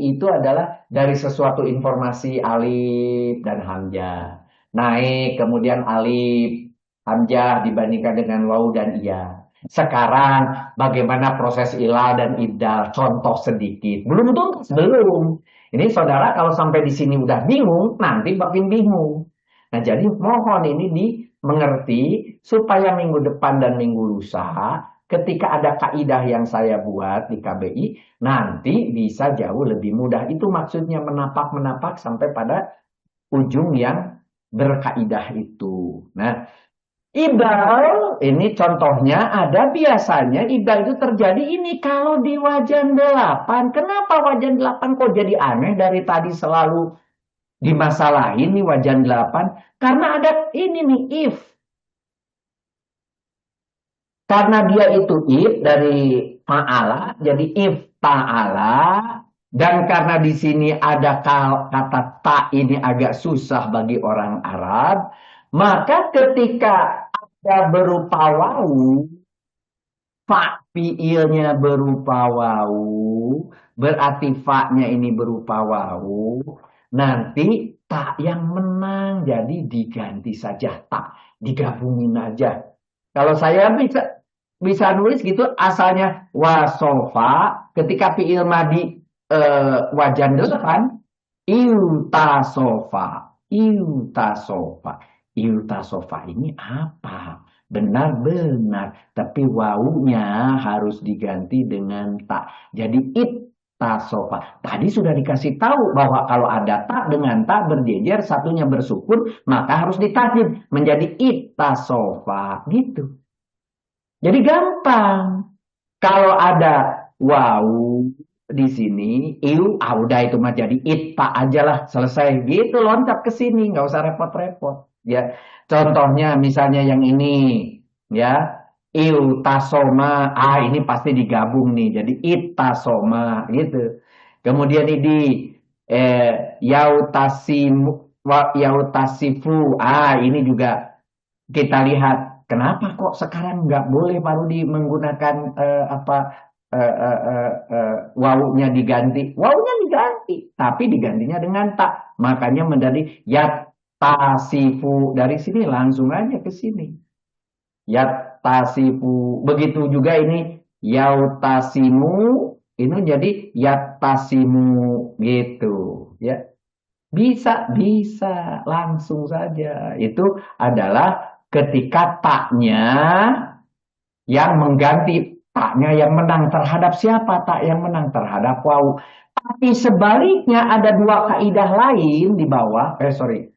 itu adalah dari sesuatu informasi alif dan hamzah. naik, kemudian alif, hamzah dibandingkan dengan waw dan iya. Sekarang bagaimana proses ilal dan ibdal? Contoh sedikit. Belum tuntas, belum. Ini saudara kalau sampai di sini udah bingung, nanti makin bingung. Nah, jadi mohon ini dimengerti supaya minggu depan dan minggu lusa, ketika ada kaidah yang saya buat di KBI, nanti bisa jauh lebih mudah. Itu maksudnya menapak-menapak sampai pada ujung yang berkaidah itu. Nah, ibal ini contohnya ada biasanya ibal itu terjadi ini kalau di wajan 8. Kenapa wajan 8 kok jadi aneh dari tadi selalu dimasalahin nih wajan 8? Karena ada ini nih if. Karena dia itu if dari ta'ala, jadi if ta'ala, dan karena di sini ada kata ta ini agak susah bagi orang Arab, maka ketika ada berupa wawu, fa fiilnya berupa wawu, berarti fa-nya ini berupa wawu, nanti tak yang menang, jadi diganti saja tak, digabungin aja. Kalau saya bisa nulis gitu asalnya wasofa ketika fiil madi wajan 8 iutasofa iutasofa iutasofa ini apa? Benar-benar tapi wawunya harus diganti dengan tak. Jadi tasofa. Tadi sudah dikasih tahu bahwa kalau ada tak dengan tak berjejer satunya bersukun maka harus ditajim menjadi itasofa gitu. Jadi gampang. Kalau ada wow di sini, udah itu mah jadi ita aja lah, selesai gitu, loncat ke sini, nggak usah repot-repot. Ya, contohnya misalnya yang ini, ya, tasoma, ini pasti digabung nih, jadi itasoma gitu. Kemudian ini yautasimu, yautasifu, ini juga kita lihat kenapa kok sekarang nggak boleh baru menggunakan apa wawunya diganti. Wawunya diganti, tapi digantinya dengan tak. Makanya menjadi yattasifu. Dari sini langsung aja ke sini. Yattasifu. Begitu juga ini yautasimu. Ini jadi yattasimu gitu. Ya, bisa, bisa. Langsung saja. Itu adalah ketika taknya yang mengganti taknya yang menang terhadap siapa? Tak yang menang terhadap wawu. Tapi sebaliknya ada dua kaidah lain di bawah. Sorry.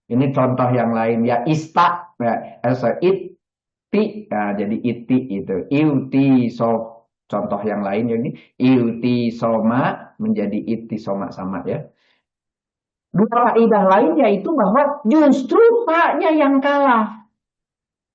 Ini contoh yang lain ya ista. Sorry, iti. Nah, jadi iti itu. Iuti so. Contoh yang lain ini iuti soma menjadi iti soma sama ya. Dua kaidah lain yaitu bahwa justru taknya yang kalah.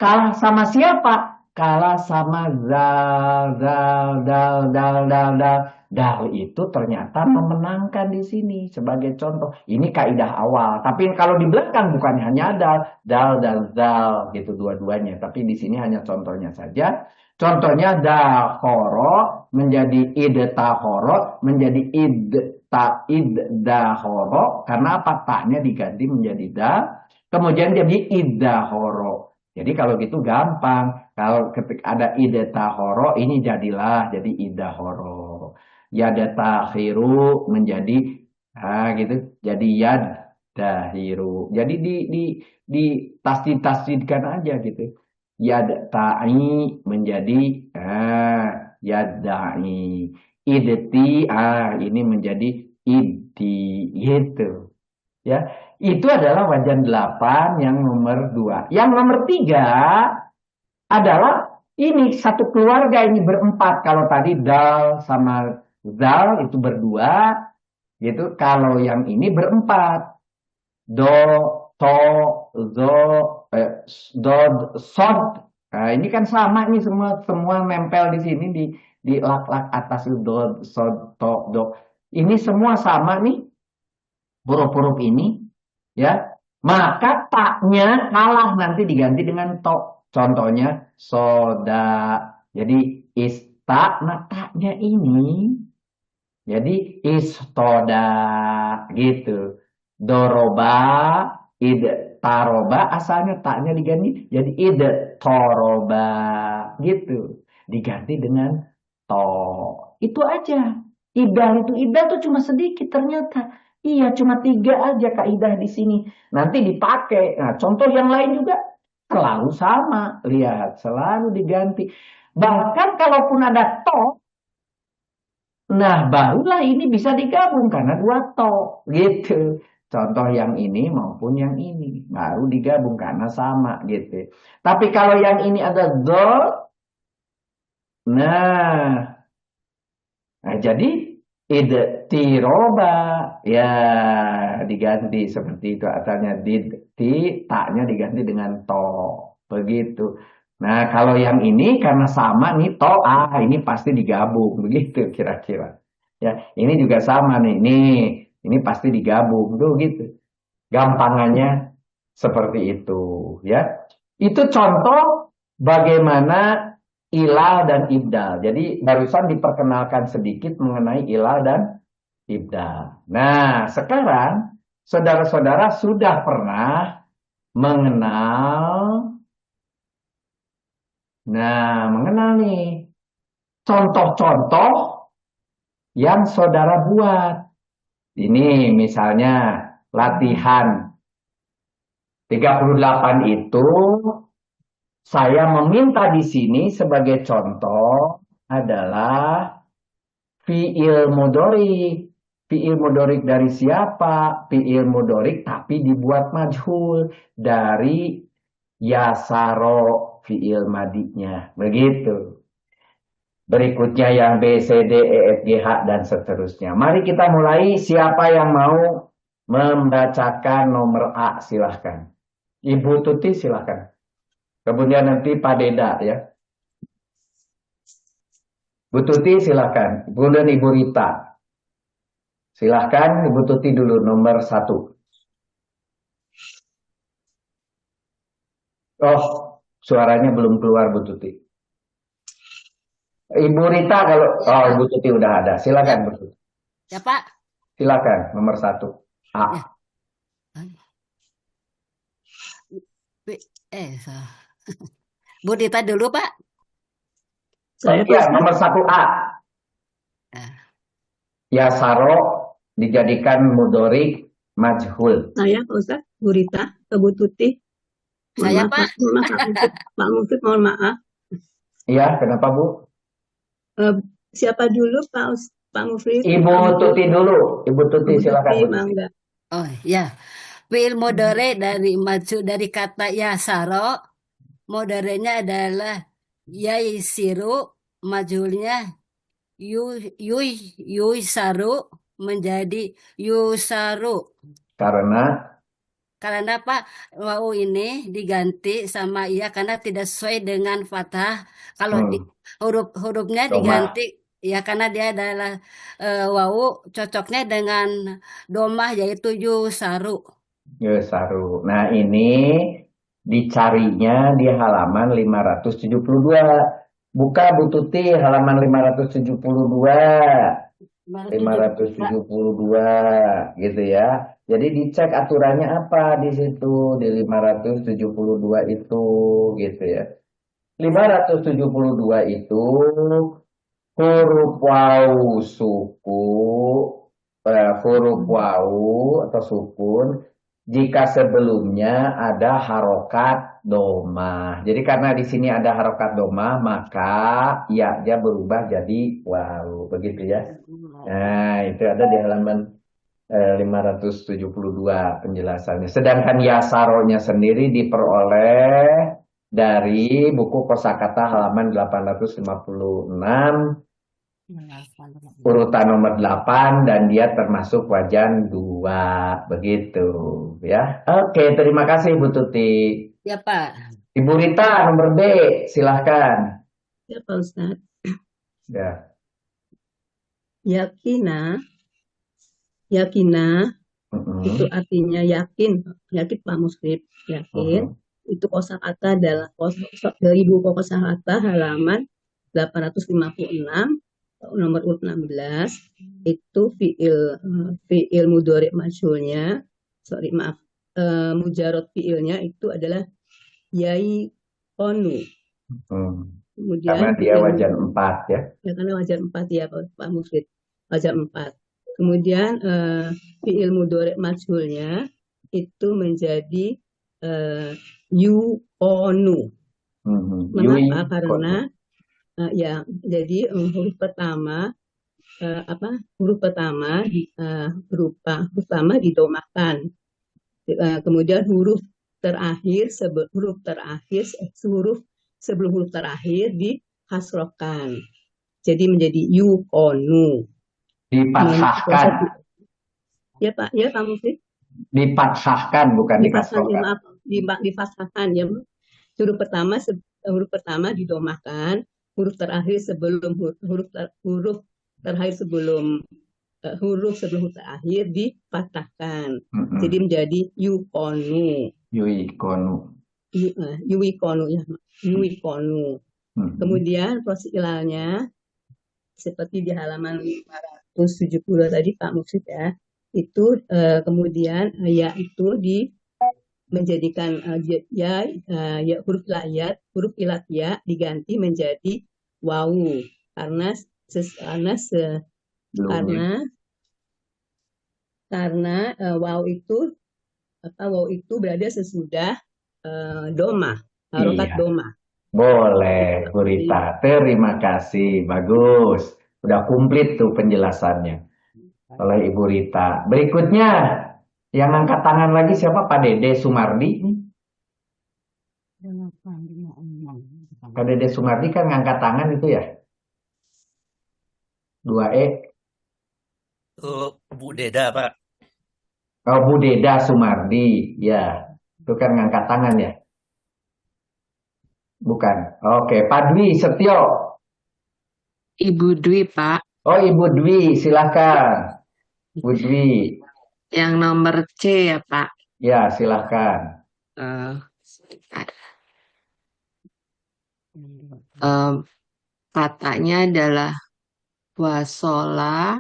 Kalah sama siapa? Kalah sama zal, zal, dal, dal, dal, dal. Dal itu ternyata memenangkan di sini sebagai contoh. Ini kaidah awal. Tapi kalau di belakang bukan hanya dal, dan zal gitu dua-duanya. Tapi di sini hanya contohnya saja. Contohnya dahoro menjadi idtahoro menjadi idahoro karena apa? Taknya diganti menjadi dal. Kemudian jadi idahoro. Jadi kalau gitu gampang. Kalau ketika ada ide tahoro, ini jadilah jadi idahoro. Yada takhiru menjadi gitu. Jadi yad dahiru. Jadi di tasdid-tasdidkan aja gitu. Yad ta'i menjadi yad da'i. Idti ini menjadi idi gitu. Ya, itu adalah wajan 8 yang nomor 2. Yang nomor 3 adalah ini satu keluarga ini berempat. Kalau tadi dal sama zal itu berdua, gitu. Kalau yang ini berempat. Do, to, zo, do, sod. Nah, ini kan sama nih semua nempel di sini di lak-lak atas itu do, sod, to, do. Ini semua sama nih huruf-huruf ini. Ya, maka taknya kalah nanti diganti dengan to. Contohnya soda. Jadi ista, nah taknya ini jadi istoda gitu. Doroba id taroba asalnya taknya diganti jadi id toroba gitu. Diganti dengan to. Itu aja. Idal tuh cuma sedikit ternyata. Iya, cuma 3 aja kaidah di sini. Nanti dipakai. Nah, contoh yang lain juga selalu sama. Lihat, selalu diganti. Bahkan kalaupun ada to, nah, barulah ini bisa digabung karena 2 to gitu. Contoh yang ini maupun yang ini baru digabung karena sama gitu. Tapi kalau yang ini ada do, nah, jadi ide tiroba ya diganti seperti itu asalnya ti taknya diganti dengan to begitu. Nah, kalau yang ini karena sama nih to ini pasti digabung begitu kira-kira. Ya, ini juga sama nih. Ini pasti digabung tuh gitu. Gampangannya seperti itu, ya. Itu contoh bagaimana ilal dan ibdal. Jadi barusan diperkenalkan sedikit mengenai ilal dan ibdal. Nah, sekarang saudara-saudara sudah pernah mengenal, mengenal nih contoh-contoh yang saudara buat. Ini misalnya latihan 38 itu saya meminta di sini sebagai contoh adalah fiil mudorik. Fiil mudorik dari siapa? Fiil mudorik tapi dibuat majhul dari yasaro fiil madinya. Begitu. Berikutnya yang B, C, D, E, F, G, H, dan seterusnya. Mari kita mulai. Siapa yang mau membacakan nomor A? Silahkan. Ibu Tuti silahkan. Kemudian nanti Pak Deda ya. Bu Tuti silahkan. Kemudian Ibu Rita. Silahkan Ibu Tuti dulu nomor 1. Oh, suaranya belum keluar Bu Tuti. Ibu Rita kalau Ibu Tuti udah ada. Silakan Bu Tuti. Ya Pak. Silakan nomor 1. A. Ya. Bu Dita dulu Pak. Saya Ya, nomor 1 A. Yasaro dijadikan mudorik majhul. Saya Pak Ustaz, Bu Rita, Bu Tuti. Saya Pak. Pak Mufid, mohon maaf. Iya, kenapa Bu? Siapa dulu Pak Mufid? Ibu Tuti dulu. Ibu Tuti silakan. Mangga. Oh ya, fiil mudore dari maju dari kata yasaro, modorenya adalah yaisiru, majulnya yuisaru menjadi yusaru. Karena Pak wau ini diganti sama iya karena tidak sesuai dengan fathah. Kalau hurufnya diganti ya karena dia adalah wau cocoknya dengan domah yaitu yusaru. Yusaru. Nah, ini dicarinya di halaman 572. Buka Bu Tuti halaman 572. 572 gitu ya. Jadi dicek aturannya apa di situ di 572 itu gitu ya. 572 itu huruf wawu suku, huruf wawu atau sukun jika sebelumnya ada harokat domah. Jadi karena di sini ada harokat domah, maka ya dia berubah jadi wawu, begitu ya. Nah, itu ada di halaman 572 penjelasannya. Sedangkan yasaronya sendiri diperoleh dari buku kosakata halaman 856 urutan nomor 8 dan dia termasuk wajan 2 begitu ya. Oke, terima kasih Bu Tuti. Ya Pak. Ibu Rita nomor B, silahkan. Ya Pak Ustaz. Ya. Yakina itu artinya yakin Pak Muslim, yakin. Itu kosakata adalah dari buku kosakata halaman 856 nomor urut 16 itu fiil mudhari majhulnya, mujarot fiilnya itu adalah yai konu. Kemudian Karena dia wajan 4 ya. Ya, karena wajan 4 ya Pak Mufid. Wajan 4. Kemudian fiil mudhari' majhulnya itu menjadi yuqonu. Mengapa? Karena ya jadi huruf pertama berupa didomahkan. Kemudian huruf sebelum huruf terakhir dihasrohkan. Jadi menjadi yuqonu. Dipatsahkan. Ya Pak Mufid. Dipatsahkan bukan dikasrohkan. Difathahkan ya. Huruf pertama didomahkan, huruf terakhir sebelum huruf terakhir dipatahkan. Jadi menjadi yuqonu. Yuqonu ya. Yuqonu. Kemudian proses ilalnya seperti di halaman 570 tadi Pak Mufid ya. Itu kemudian ya itu menjadikan huruf ilat ya diganti menjadi wawu karena wawu itu berada sesudah domah, harokat domah. Boleh, Bu Rita. Terima kasih. Bagus. Udah komplit tuh penjelasannya oleh Ibu Rita. Berikutnya, yang angkat tangan lagi siapa? Pak Dede Sumardi. Pak Dede Sumardi kan ngangkat tangan itu ya? 2E. Bu Deda, Pak. Oh, Bu Deda Sumardi. Ya, itu kan ngangkat tangan ya? Bukan. Oke, Pak Dwi Setio. Ibu Dwi, Pak. Oh, Ibu Dwi, silakan. Bu Dwi. Yang nomor C ya, Pak. Ya, silakan. Katanya adalah wasola,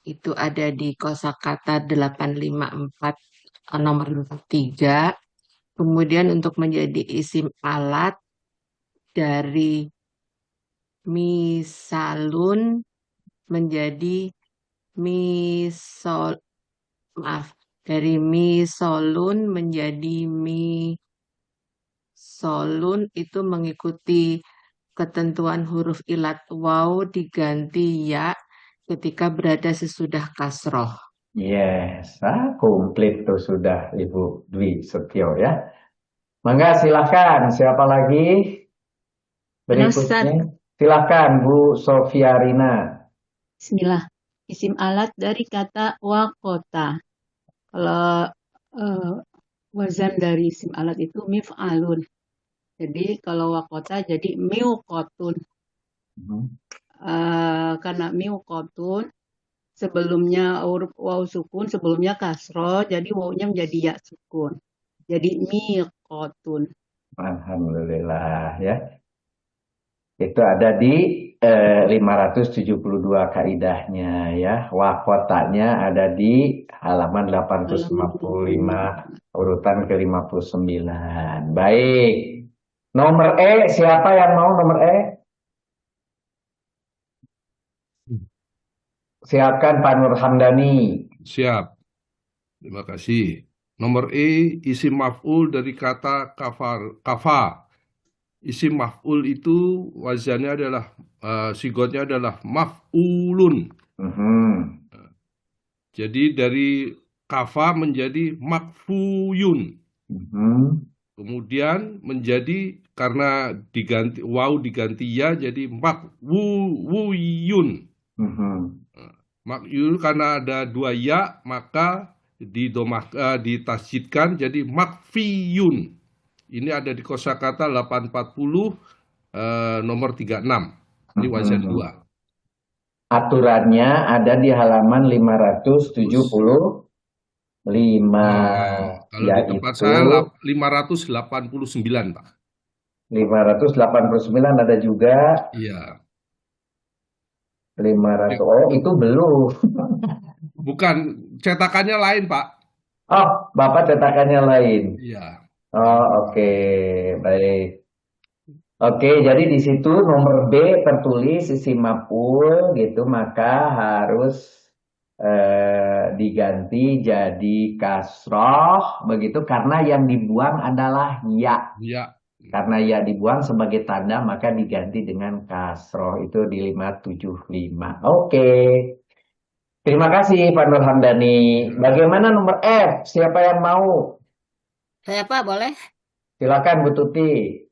itu ada di kosakata 854 nomor 3. Kemudian untuk menjadi isim alat dari misalun menjadi dari misolun menjadi misolun itu mengikuti ketentuan huruf ilat waw diganti ya ketika berada sesudah kasroh. Yes, komplit tuh sudah Ibu Dwi Setio ya. Mangga silakan, siapa lagi? Berikutnya, silakan Bu Sofiarina. Bismillah. Isim alat dari kata wakota. Kalau wazan dari isim alat itu mif'alun. Jadi kalau wakota jadi miuqotun. Karena miuqotun sebelumnya huruf waw sukun, sebelumnya kasroh, jadi wawnya menjadi ya sukun. Jadi miqotun. Alhamdulillah ya. Itu ada di 572 kaidahnya ya. Wakotanya ada di halaman 855 urutan ke-59. Baik. Nomor E, siapa yang mau nomor E? Silakan Pak Nur Hamdani. Siap. Terima kasih. Nomor E, isim maf'ul dari kata kafa. Isim maf'ul itu wazannya adalah, sigotnya adalah maf'ulun. Jadi dari kafa menjadi makfuyun. Kemudian menjadi, karena diganti waw diganti ya, jadi makwuyun. Makyul karena ada 2 ya, maka ditasjidkan jadi makfiyun. Ini ada di kosakata 840 nomor 36. Ini wazan 2. Aturannya ada di halaman 575. Kalau di tempat saya 589, Pak. 589 ada juga. Iya. 500. Oh, itu belum. Bukan, cetakannya lain, Pak. Oh, Bapak cetakannya lain. Iya. Oh, oke, baik. Oke, jadi di situ nomor B tertulis isim maf'ul gitu, maka harus diganti jadi kasroh begitu karena yang dibuang adalah ya. Iya. Karena ya dibuang sebagai tanda maka diganti dengan kasroh itu di 575. Oke. Terima kasih Pak Nur Hamdani. Ya. Bagaimana nomor F? Siapa yang mau? Saya Pak boleh? Silakan Bu Tuti.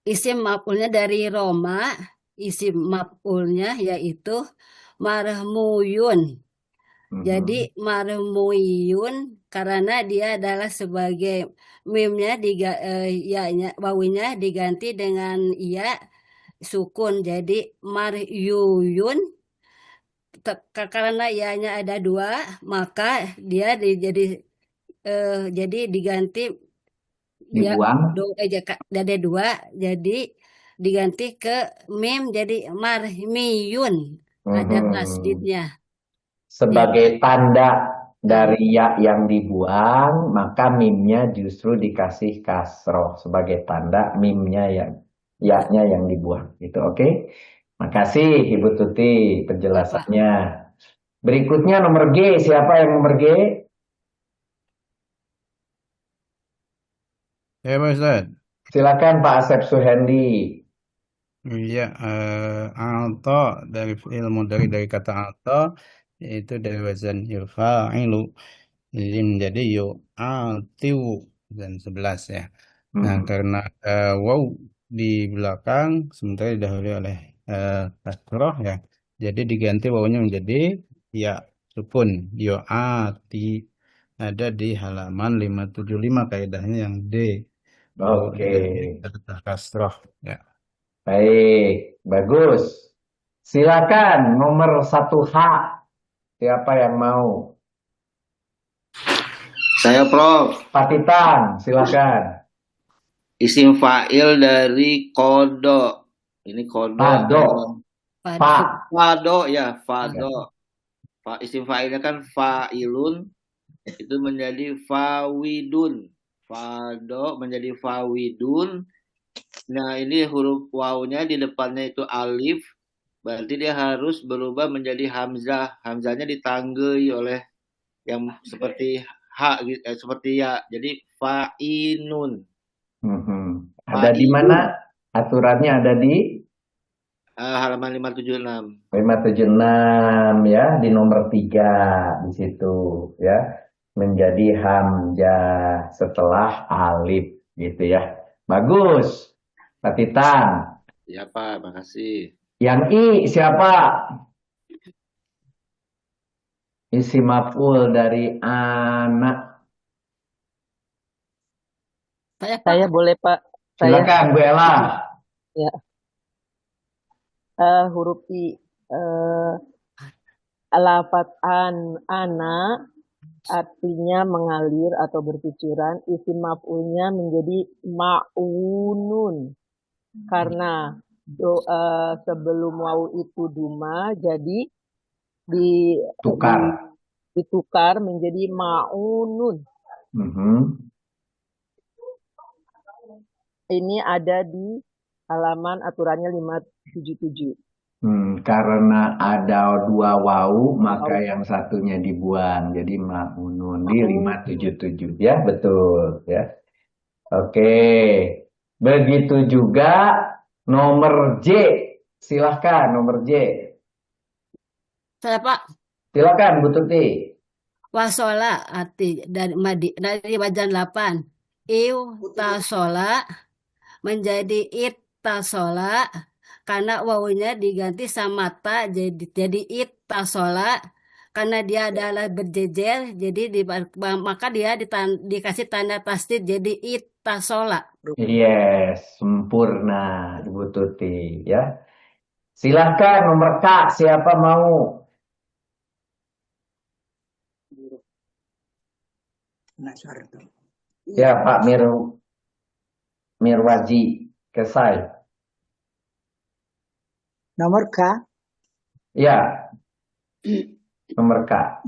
Isim maf'ulnya dari Roma, isim maf'ulnya yaitu marmuyun. Jadi Mhm. marmuyun karena dia adalah sebagai mimnya ya-nya wawinya diganti dengan ya sukun. Jadi maryuyun karena ya-nya ada dua maka dia jadi diganti ya Dibuang. ada dua jadi diganti ke mim jadi marmiyun ada Mhm. tasdidnya ya Sebagai Pak. tanda Nah, dari ya yang dibuang, maka mimnya justru dikasih kasroh. Sebagai tanda mimnya yang ya-nya yang dibuang. Gitu, oke? Makasih Ibu Tuti ya Pak. penjelasannya. Berikutnya nomor G. Siapa yang nomor G? Ya, Pak Ustaz. Silakan Pak Asep Suhendi. Iya, alto dari ilmu dari kata alto yaitu dari wazan yufa'ilu. Jadi menjadi yu'atiu dan 11 ya. Nah, Hmm. karena waw di belakang sementara didahului oleh kasroh ya. Jadi diganti wawnya menjadi ya sukun yu'ati. Ada di halaman 575 kaidahnya yang D. Waw Oke, diganti kata kasroh ya. baik, bagus. Silakan nomor 1H. Siapa yang mau? Saya Prof. Pak Titan, silakan. Isim fa'il dari kodo. Ini kodo Fado, Pak. fado ya, fado. Isim fa'ilnya kan fa'ilun itu menjadi fawidun. Fado menjadi fawidun. Nah, ini huruf wawunya di depannya itu alif. Berarti dia harus berubah menjadi hamzah. Hamzahnya ditanggai oleh yang seperti seperti ya. Jadi fa'inun. Ada di mana? Aturannya ada di Halaman 576. 576 ya, di nomor 3 di situ ya. Menjadi hamzah setelah alif gitu ya. Bagus. Pak Titan. Ya Pak, makasih. Yang I siapa? Isim maf'ul dari anak. Saya boleh Pak. Silakan Bu Ella. Ya. Huruf I. Lafaz ana artinya mengalir atau bercucuran. Isim maf'ulnya menjadi ma'unun. Karena sebelum wawu itu duma, jadi ditukar menjadi ma'unun. Ini ada di halaman aturannya 577. Karena ada dua wawu, maka yang satunya dibuang. Jadi ma'unun di 577 ya, betul ya. Oke. Begitu juga nomor J. Silahkan nomor J. Saya Pak. Silakan Bu Tuti. Wasola arti dari wajan 8. Tasola menjadi tasola karena wawunya diganti sama ta jadi tasola karena dia adalah berjejer jadi maka dia dikasih tanda tasdid jadi tasola. Yes, sempurna Ibu Tuti ya. Silahkan nomor K, siapa mau? Ya Pak Mirwaji Kesai. Nomor K? Ya, nomor K.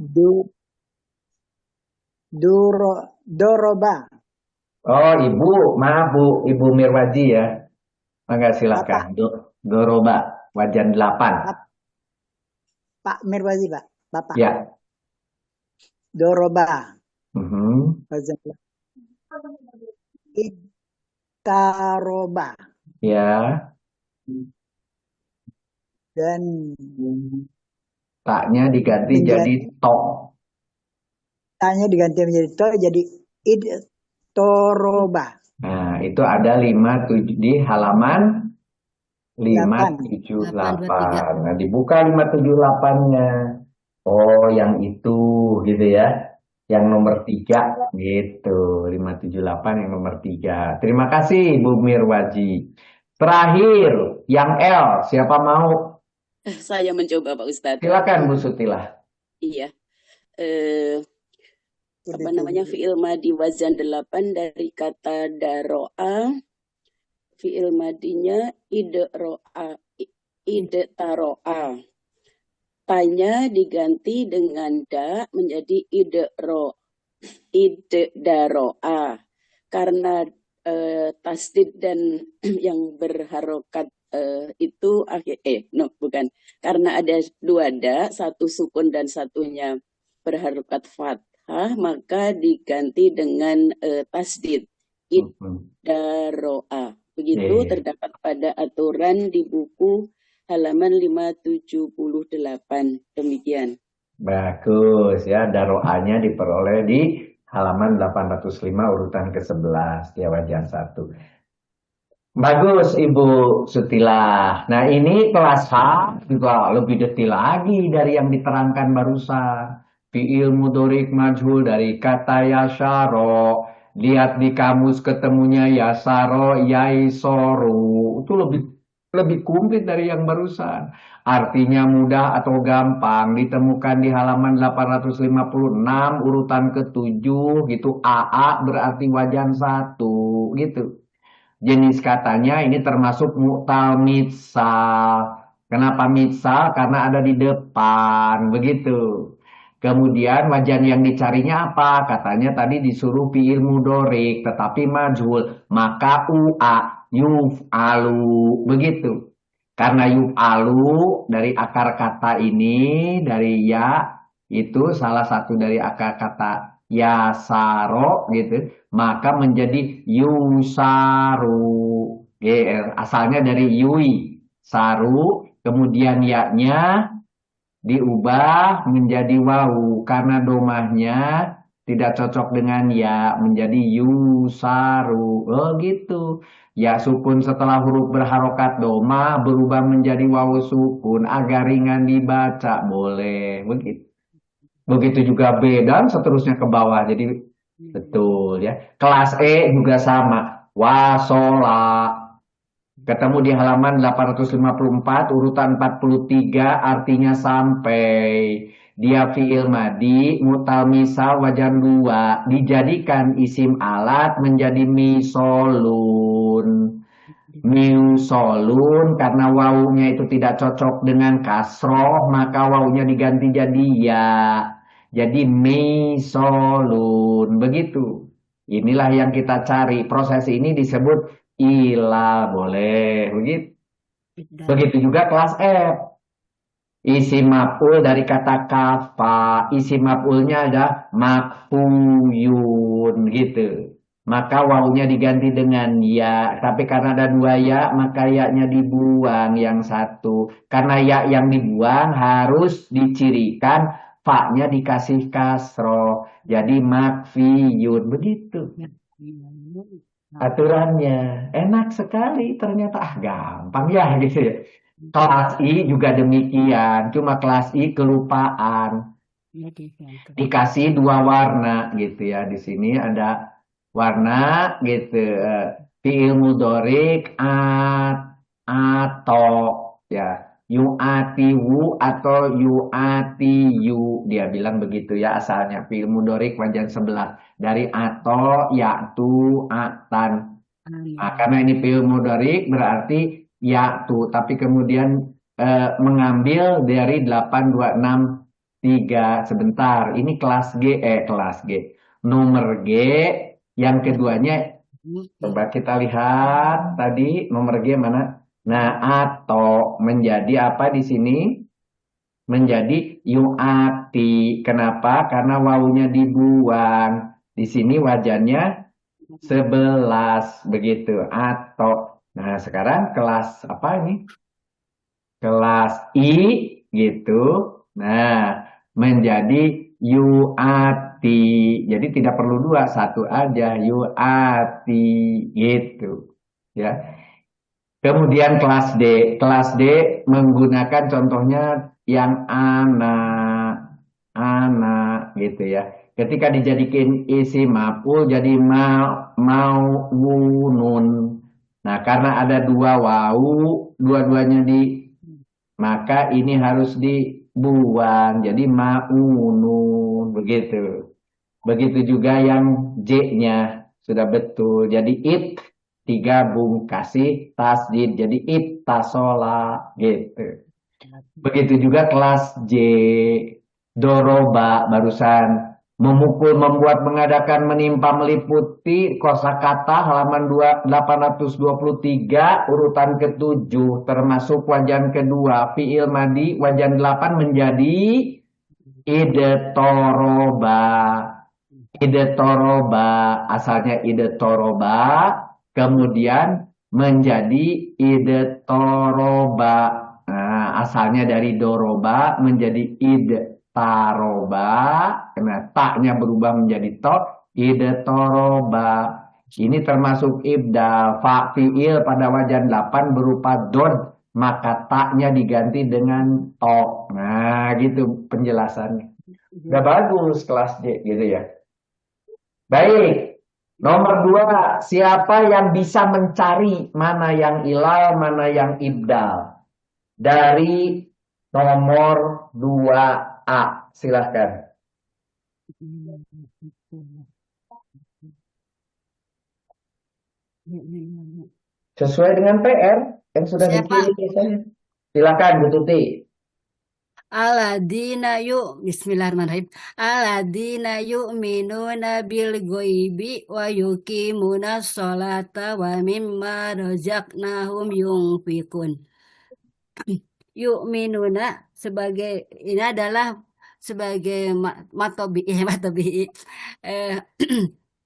Doroba. Oh, Ibu, maaf Bu, Ibu Mirwaji ya. Enggak, silakan. Doroba, wajan 8. Pak Mirwazi, Pak. Bapak. Ya. Doroba. Mhm. Itaroba. Ya. Dan taknya diganti jadi to. taknya diganti menjadi to, jadi idtoroba. Nah, itu ada 57 di halaman 578. Nah, dibuka 578-nya. Oh, yang itu gitu ya. Yang nomor 3 gitu. 578 yang nomor 3. Terima kasih Bu Mirwaji. Terakhir, yang L, siapa mau? Saya mencoba Pak Ustadz. Silakan Bu Sutilah. Iya. Apa namanya, fi'il madi wazan 8 dari kata daro'a. Fi'il madinya idro'a, idtaro'a. Tanya diganti dengan da menjadi iddaro'a. Karena tasdid dan yang berharokat itu bukan. Karena ada 2 da, satu sukun dan satunya berharokat fathah, maka diganti dengan tasdid iddaro'a. Begitu terdapat pada aturan di buku halaman 578. Demikian. Bagus ya, daroanya diperoleh di halaman 805 urutan ke-11 ya, wajan 1. Bagus Ibu Sutilah. Nah, ini kelas H juga lebih detail lagi dari yang diterangkan barusan. Fi'il mudhorik majhul dari kata yasaro. Lihat di kamus ketemunya yasaro, yaisoru. Itu lebih komplit dari yang barusan. Artinya mudah atau gampang ditemukan di halaman 856 urutan ke-7 gitu. AA berarti wajan 1 gitu. Jenis katanya ini termasuk mu'tal mitsal. Kenapa mitsal? Karena ada di depan, begitu. Kemudian wajan yang dicarinya apa? Katanya tadi disuruh fi'il mudhorik, tetapi majhul. Maka u'a, yuf'alu, begitu. Karena yuf'alu dari akar kata ini, dari ya, itu salah satu dari akar kata yasaro gitu, maka menjadi yusaru. Asalnya dari yui, saru, kemudian ya-nya diubah menjadi wawu karena domahnya tidak cocok dengan ya, menjadi yusaru. Oh gitu. Ya sukun setelah huruf berharokat domah berubah menjadi wawu sukun agar ringan dibaca, boleh begitu. Begitu juga B dan seterusnya ke bawah. Jadi betul ya. Kelas E juga sama. Wasola. Ketemu di halaman 854 urutan 43 artinya sampai. Dia fi'il madi mutal misal wajan 2 dijadikan isim alat menjadi misolun. Misolun karena wawunya itu tidak cocok dengan kasroh, maka wawunya diganti jadi ya. Jadi misolun, begitu. Inilah yang kita cari. Proses ini disebut ila, boleh begitu. Begitu juga kelas F. Isim maf'ul dari kata kafa, isim maf'ulnya ada makfuyun gitu. Maka wawunya diganti dengan ya, tapi karena ada 2 ya, maka ya-nya dibuang yang satu. Karena ya yang dibuang harus dicirikan fa-nya dikasih kasroh. Jadi makfiyun, begitu. Aturannya enak sekali, ternyata gampang ya gitu ya. Kelas I juga demikian, cuma kelas I kelupaan. Dikasih 2 warna gitu ya. Di sini ada warna gitu. Fi'il mudhorik atau ya. Yu'atiwu atau yu'atiyu. Dia bilang begitu ya asalnya. Fi'il mudhorik wajan 11. Dari atau, ya'tu, atan. Nah, karena ini fi'il mudhorik berarti ya'tu. Tapi kemudian mengambil dari 8, 2, 6, 3. Sebentar. Ini kelas G. nomor G, yang keduanya coba kita lihat tadi nomor G mana? Nah, atau menjadi apa di sini? Menjadi yu'ati. Kenapa? Karena wawunya dibuang. Di sini wajannya 11 begitu. Atau. Nah, sekarang kelas apa ini? Kelas I gitu. Nah, menjadi yu'ati. Jadi tidak perlu dua, satu aja yu'ati gitu. Ya. Kemudian kelas D. Kelas D menggunakan contohnya yang anak gitu ya. Ketika dijadikan isi maf'ul jadi mau'unun. Nah, karena ada dua wawu, dua-duanya maka ini harus dibuang. Jadi ma'unun begitu. Begitu juga yang J-nya sudah betul. Jadi digabung kasih tasdid jadi ittasola gitu. Begitu juga kelas J, doroba barusan memukul, membuat, mengadakan, menimpa, meliputi kosakata halaman 823 urutan ke-7 termasuk wajan kedua fiil madi wajan 8 menjadi idetoroba. Idetoroba asalnya idetoroba kemudian menjadi idetoroba. Nah, asalnya dari doroba menjadi idtaroba. Karena taknya berubah menjadi to, idtoroba. Ini termasuk ibdal. Fi'il pada wajan 8 berupa dod, maka taknya diganti dengan to. Nah, gitu penjelasannya. Udah bagus kelas J gitu ya. Baik. Nomor 2, siapa yang bisa mencari mana yang ilal, mana yang ibdal? Dari nomor 2A, silahkan. Sesuai dengan PR yang sudah dipilih biasanya. Silakan Bu Tuti. Bismillahirrahmanirrahim. Alladzina yu'minuna bil ghaibi wa yuqimuna sholata wa mimma razaqnahum yunfiqun. Yu'minuna sebagai ini adalah sebagai matobi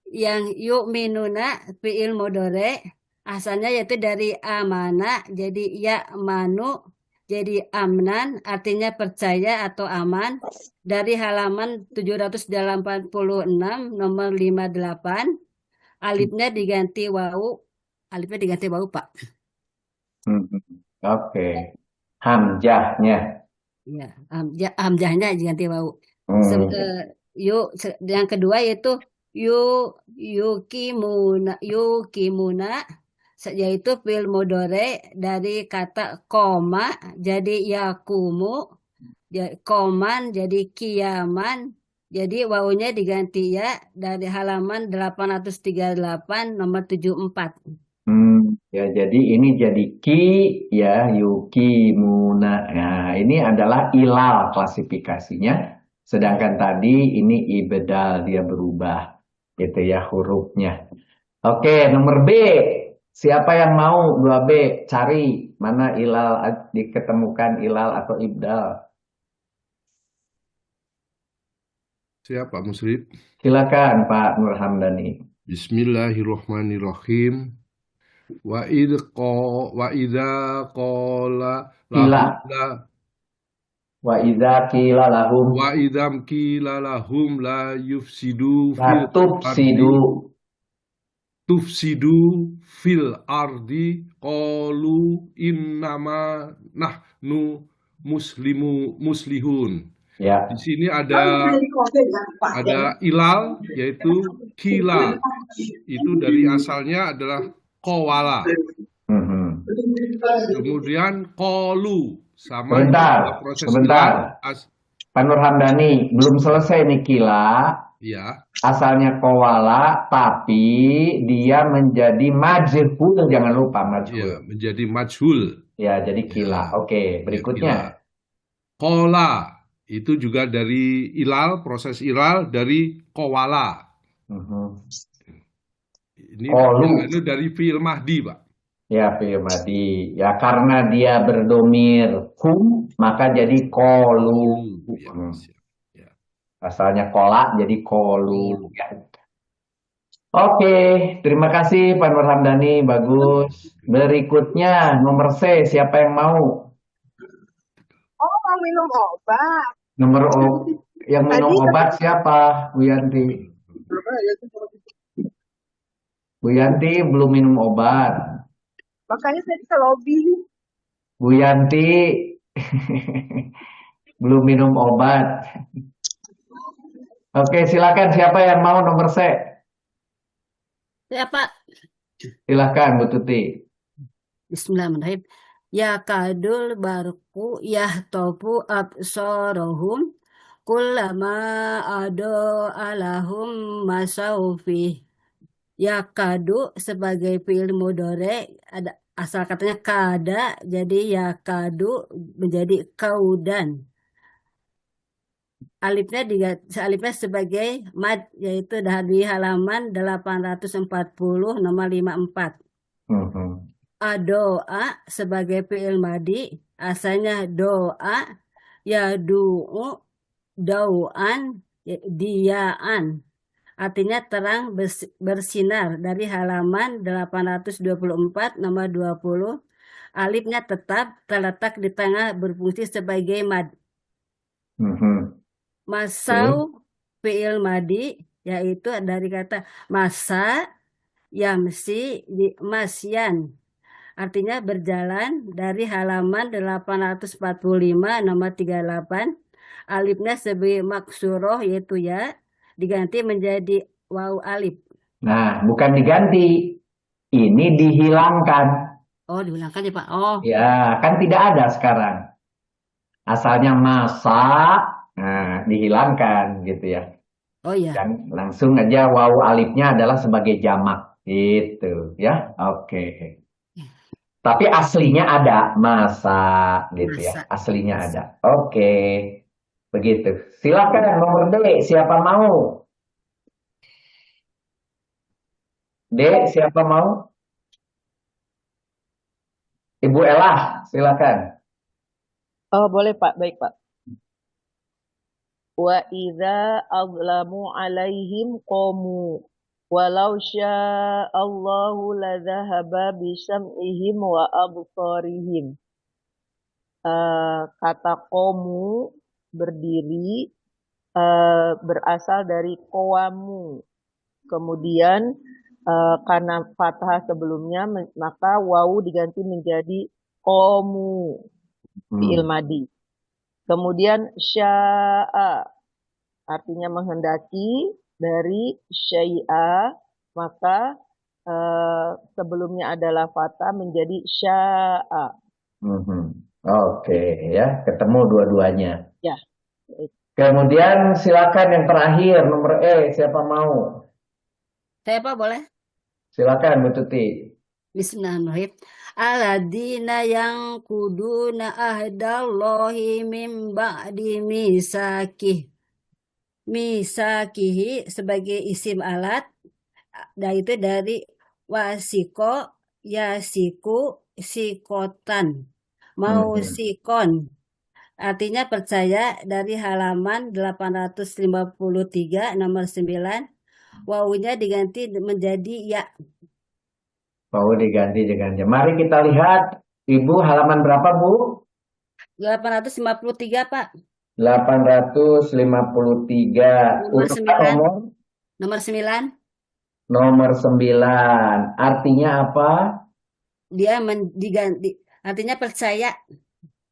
yang yu'minuna fi'il mudhari asalnya yaitu dari amana jadi ya'manu jadi amnan artinya percaya atau aman dari halaman 786 nomor 58 alifnya diganti wawu Pak. Oke. Hamzahnya. Ya, hamzahnya diganti wawu. Yang kedua yaitu yukimuna yaitu fi'il mudhari dari kata koma jadi yakumu koman jadi kiaman jadi wawunya diganti ya dari halaman 838 nomor 74. Ya jadi ini jadi ki ya yukimuna. Nah, ini adalah ilal klasifikasinya. Sedangkan tadi ini ibdal dia berubah gitu ya hurufnya. Oke, nomor B. Siapa yang mau 2B cari mana ilal diketemukan ilal atau ibdal? Siapa Musrib? Silakan Pak Nur Hamdani. Bismillahirrahmanirrahim. Wa idza qala wa idza qila lahum la yufsidu la tufsidu fil ardi qalu innama nahnu muslihun. Ya. Di sini ada ilal yaitu kila. Itu dari asalnya adalah qawala. Kemudian qalu sama sebentar. Pak Nur Hamdani belum selesai nih kila. Ya. Asalnya qawala tapi dia menjadi majhul, jangan lupa majhul. Ya, menjadi majhul. Ya, jadi kila. Oke, berikutnya. Qala itu juga dari ilal, proses ilal dari qawala. Ini Kolu. itu dari fi'il mahdi, Pak. Ya, fi'il madhi. Ya, karena dia berdomir hum, maka jadi kolu. Ya, ya. Asalnya kolak jadi kolu. Ya. Oke, terima kasih Pak Nur Hamdani, bagus. Berikutnya nomor C, siapa yang mau? Oh, mau minum obat. Yang minum Tadi obat siapa? Bu Yanti. Bu Yanti belum minum obat. makanya saya ke lobby. Bu Yanti belum minum obat. Oke, silakan siapa yang mau nomor C? Siapa? Silakan Bu Tuti. Bismillahirrahmanirrahim. Ya kadul barku yahtofu absorohum kullama ado alahum masaufi. Ya kadu sebagai fi'il mudhari ada asal katanya kada, jadi ya kadu menjadi kaudan. Alifnya sebagai mad, yaitu dari halaman 840 nomor 54. Adoa sebagai fi'il madi asalnya doa, ya du'u dau'an, diaan. Artinya terang bersinar dari halaman 824 nomor 20. Alifnya tetap terletak di tengah berfungsi sebagai mad. Masau fi'il madi yaitu dari kata masa yamsi masyan. Artinya berjalan dari halaman 845 nomor 38. Alifnya sebagai maksuroh yaitu ya diganti menjadi waw alif. Nah, bukan diganti. Ini dihilangkan. Oh, dihilangkan ya Pak. Oh. Ya, kan tidak ada sekarang. Asalnya masa, nah dihilangkan gitu ya. Oh iya. Dan langsung aja waw alifnya adalah sebagai jamak gitu ya. Oke. Tapi aslinya ada masa gitu ya. Aslinya ada. Oke. Begitu. Silakan nomor D, siapa mau? D, siapa mau? Ibu Ella, silakan. Oh, boleh Pak, baik Pak. Wa idza azlamu alaihim qamu walau sya'allahu ladzahaba bisam'ihim wa absarihim. Kata qamu berdiri berasal dari qawamu. Kemudian karena fathah sebelumnya maka wawu diganti menjadi qamu fi'il madi. Kemudian sya'a artinya menghendaki, dari syai'a maka sebelumnya adalah fathah menjadi sya'a. Oke ya, ketemu dua-duanya. Ya. Kemudian silakan yang terakhir nomor E, siapa mau? Saya Pak boleh? Silakan Bu Tuti. Bismillahirrahmanirrahim. Alladzina yang kuduna ahdallahi min ba'di misakihi sebagai isim alat, itu dari wasiko, yasiku, sikotan, mau sikon. Artinya percaya dari halaman 853 nomor 9. Wawunya diganti menjadi ya. Wawu diganti dengan ya. Mari kita lihat. Ibu halaman berapa Bu? 853 Pak. 853. Nomor 9. Nomor 9. Artinya apa? Dia diganti. Artinya percaya.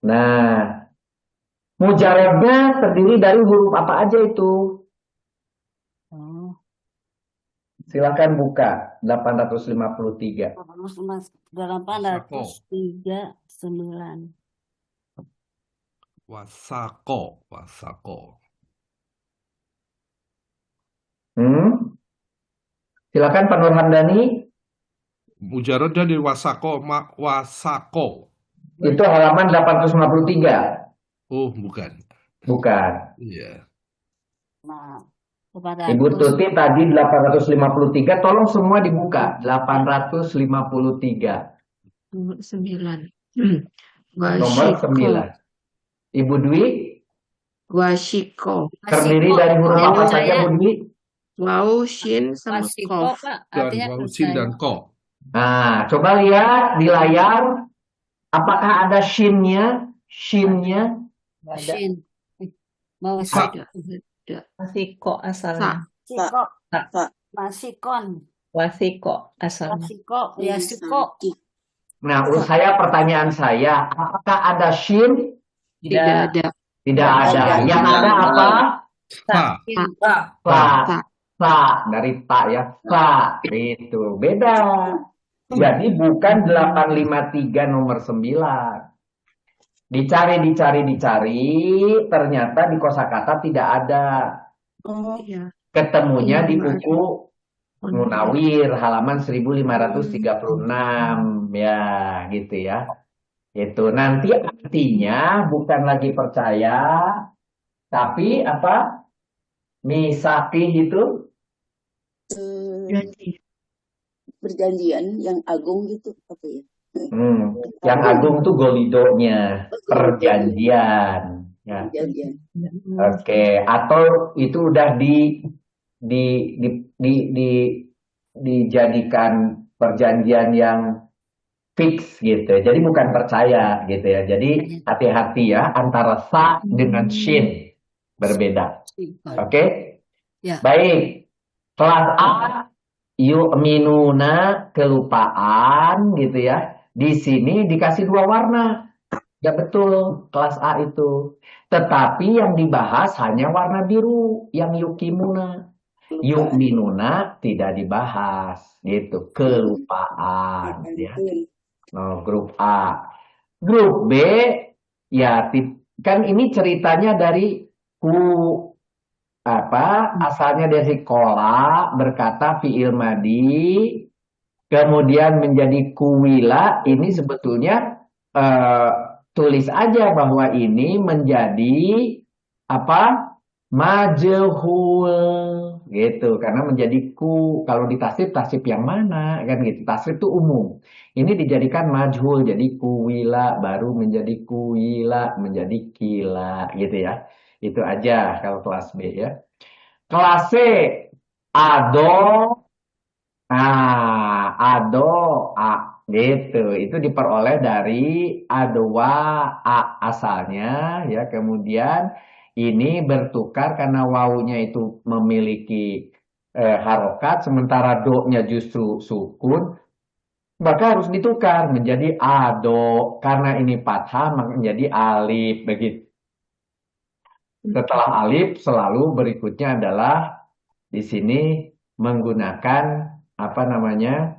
Nah, mujarabnya terdiri dari huruf apa aja itu? Silakan buka 853. 839. Wasako. Silakan Pak Nur Hamdani. Mujaradnya dari wasako. Itu halaman 853. Oh, bukan. Bukan. Iya. Ibu 800. Tuti tadi 853, tolong semua dibuka. 853. Nomor 9. Nomor Washiko. 9. Ibu Dwi Washiko. terdiri Wasiko, dari huruf yang apa saya saja, Bu Dwi? Waw, shin, sama wasiko, kof. Pak, Dan artinya waw, sin, percaya. dan ko. Nah, coba lihat di layar. Apakah ada shin-nya? Shin-nya? Nggak ada. Shin. Mau Sa. Ada. Ada. Wasiko Sa. asalnya. Siko, Sa. masikon, Wasiko asalnya. wasiko, ya siko. Misaki. Nah, pertanyaan saya, apakah ada shin? Tidak Tidak. ada. Tidak ada. Ada. Yang ada apa? Sa. Sa. Sa. Sa. Sa. Dari ta ya. Sa. Itu. Beda. Jadi bukan 853 nomor 9. Dicari, ternyata di kosakata tidak ada. Oh, Iya. Ketemunya di Nggak ada. buku Munawir halaman 1556 ya, gitu ya. Itu nanti artinya bukan lagi percaya, tapi apa? Misaki itu eh, Janji. perjanjian yang agung gitu apa ya? yang agung tuh golidonya, perjanjian. Ya. Perjanjian. Oke, atau itu udah dijadikan perjanjian yang fix gitu. Jadi bukan percaya gitu ya. Jadi hati-hati ya antara sa dengan shin berbeda. Oke? Ya. Baik. Kelas A yu'minuna kelupaan gitu ya. Di sini dikasih 2 warna. Ya betul, kelas A itu. Tetapi yang dibahas hanya warna biru, yang yukimuna. Yu'minuna tidak dibahas, gitu. Kelupaan, ya. No, grup A. Grup B, ya kan ini ceritanya dari asalnya dari kola, berkata fi'il madi, kemudian menjadi kuwila. Ini sebetulnya tulis aja bahwa ini menjadi apa? Majhul gitu, karena menjadi kalau ditasrif yang mana kan gitu. Tasrif itu umum. Ini dijadikan majhul, jadi kuwila baru menjadi kuwila menjadi kila gitu ya. Itu aja kalau kelas B ya. Kelas C ado. Ado a gitu. Itu diperoleh dari adwa a asalnya ya. Kemudian ini bertukar karena wawunya itu memiliki harokat, sementara do-nya justru sukun, maka harus ditukar menjadi ado. Karena ini fathah maka menjadi alif begitu. Setelah alif selalu berikutnya adalah di sini menggunakan apa namanya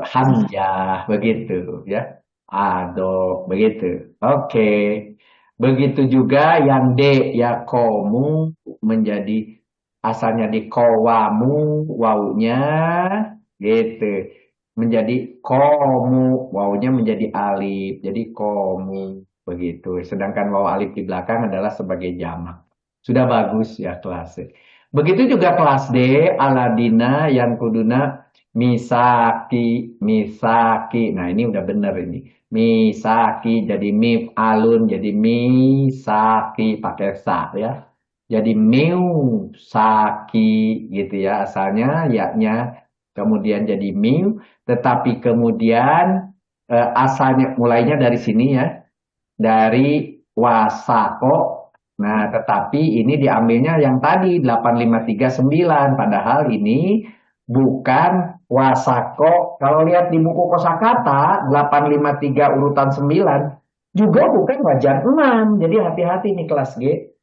hamzah begitu ya. Ado begitu. Oke. Begitu juga yang D ya komu menjadi asalnya di kowamu wawunya gitu. Menjadi komu wawunya menjadi alif. Jadi komu begitu. Sedangkan wawu alif di belakang adalah sebagai jamak. Sudah bagus ya kelas C. Begitu juga kelas D aladina yang kuduna misaki. Nah ini udah bener ini. Misaki jadi mif'alun jadi misaki pakai sa ya. Jadi miusaki gitu ya asalnya yaknya kemudian jadi miu, tetapi kemudian asalnya mulainya dari sini ya. Dari wasako. Nah, tetapi ini diambilnya yang tadi 8539 padahal ini bukan wasako. Kalau lihat di buku kosakata 853 urutan 9 juga bukan wajan 6. Jadi hati-hati nih kelas G.